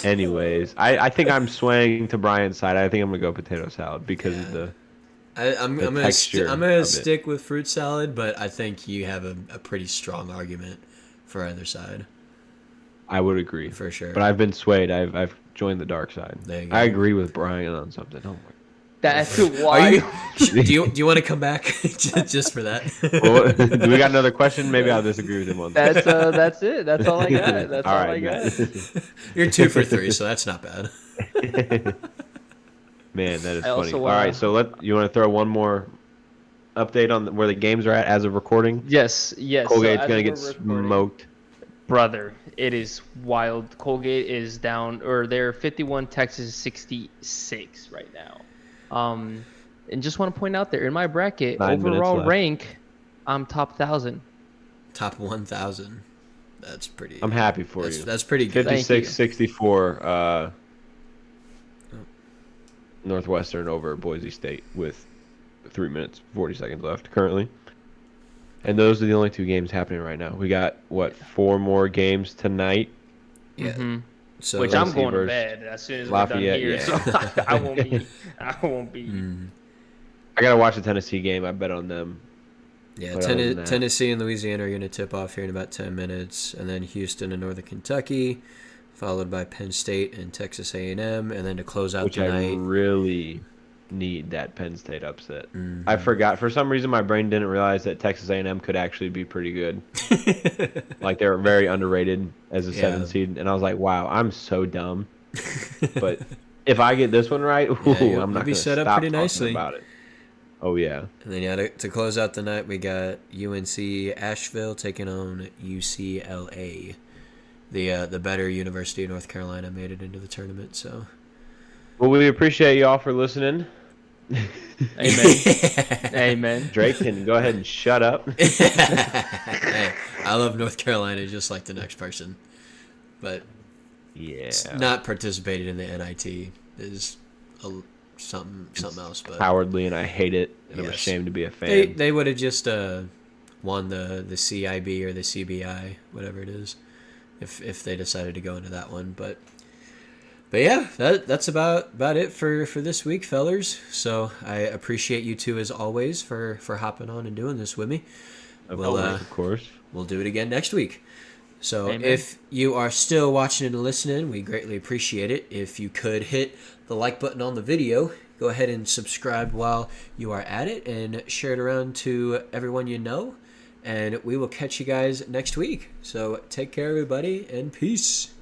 Anyways, I think I'm swaying to Brian's side. I think I'm gonna go potato salad because of Yeah. the. I'm The gonna texture I'm gonna of it. stick with fruit salad, but I think you have a pretty strong argument for either side I would agree. for sure. But I've been swayed. I've joined the dark side. There you I go. agree with Brian on something. Oh my. That's Are why. you, do you want to come back just for that? Well, do we got another question? Maybe I'll disagree with him on that. That's it. That's all I got. That's all I right, got. You're 2 for 3, so that's not bad. Man, that is I funny. also All wanna- right, so you want to throw one more update on where the games are at as of recording? Yes, yes. Colgate's so gonna as get we're recording- smoked. Brother, it is wild. Colgate is down, or they're 51, Texas is 66 right now. And just want to point out there, in my bracket, 9 minutes overall left. rank, I'm top 1,000. Top 1,000. That's pretty. I'm happy for that's, you. That's pretty good. Thank you. 56-64 Northwestern over Boise State with 3 minutes 40 seconds left currently. And those are the only 2 games happening right now. We got 4 more games tonight. Yeah. Mhm. So Which I'm Lacey going to versus bed as soon as Lafayette, we're done here. yeah. So I won't be. I won't be. Mm, I gotta watch the Tennessee game. I bet on them. yeah, But other than that- Tennessee and Louisiana are going to tip off here in about 10 minutes, and then Houston and Northern Kentucky, followed by Penn State and Texas A&M, and then to close out Which the I night. really need that Penn State upset. Mhm. I forgot. For some reason, my brain didn't realize that Texas A&M could actually be pretty good. Like, they're very underrated as a Yeah. 7 seed. And I was like, wow, I'm so dumb. But if I get this one right, ooh, Yeah, you'll I'm not be going to set up stop pretty talking nicely. about it. Oh, yeah. And then, yeah, to close out the night, we got UNC Asheville taking on UCLA. The better University of North Carolina made it into the tournament, so. Well, we appreciate y'all for listening. Amen. Amen. Drake can go ahead and shut up. Hey, I love North Carolina just like the next person, but Yeah. not participated in the NIT is something else. But Cowardly, and I hate it. And I'm Yes. ashamed to be a fan. they would have just won the CIB or the CBI, whatever it is, if they decided to go into that one. But yeah, that's about it for this week, fellers. So I appreciate you two as always for hopping on and doing this with me. Of course. We'll do it again next week. So Amen. if you are still watching and listening, we greatly appreciate it. If you could hit the like button on the video, go ahead and subscribe while you are at it and share it around to everyone you know. And we will catch you guys next week. So take care, everybody, and peace.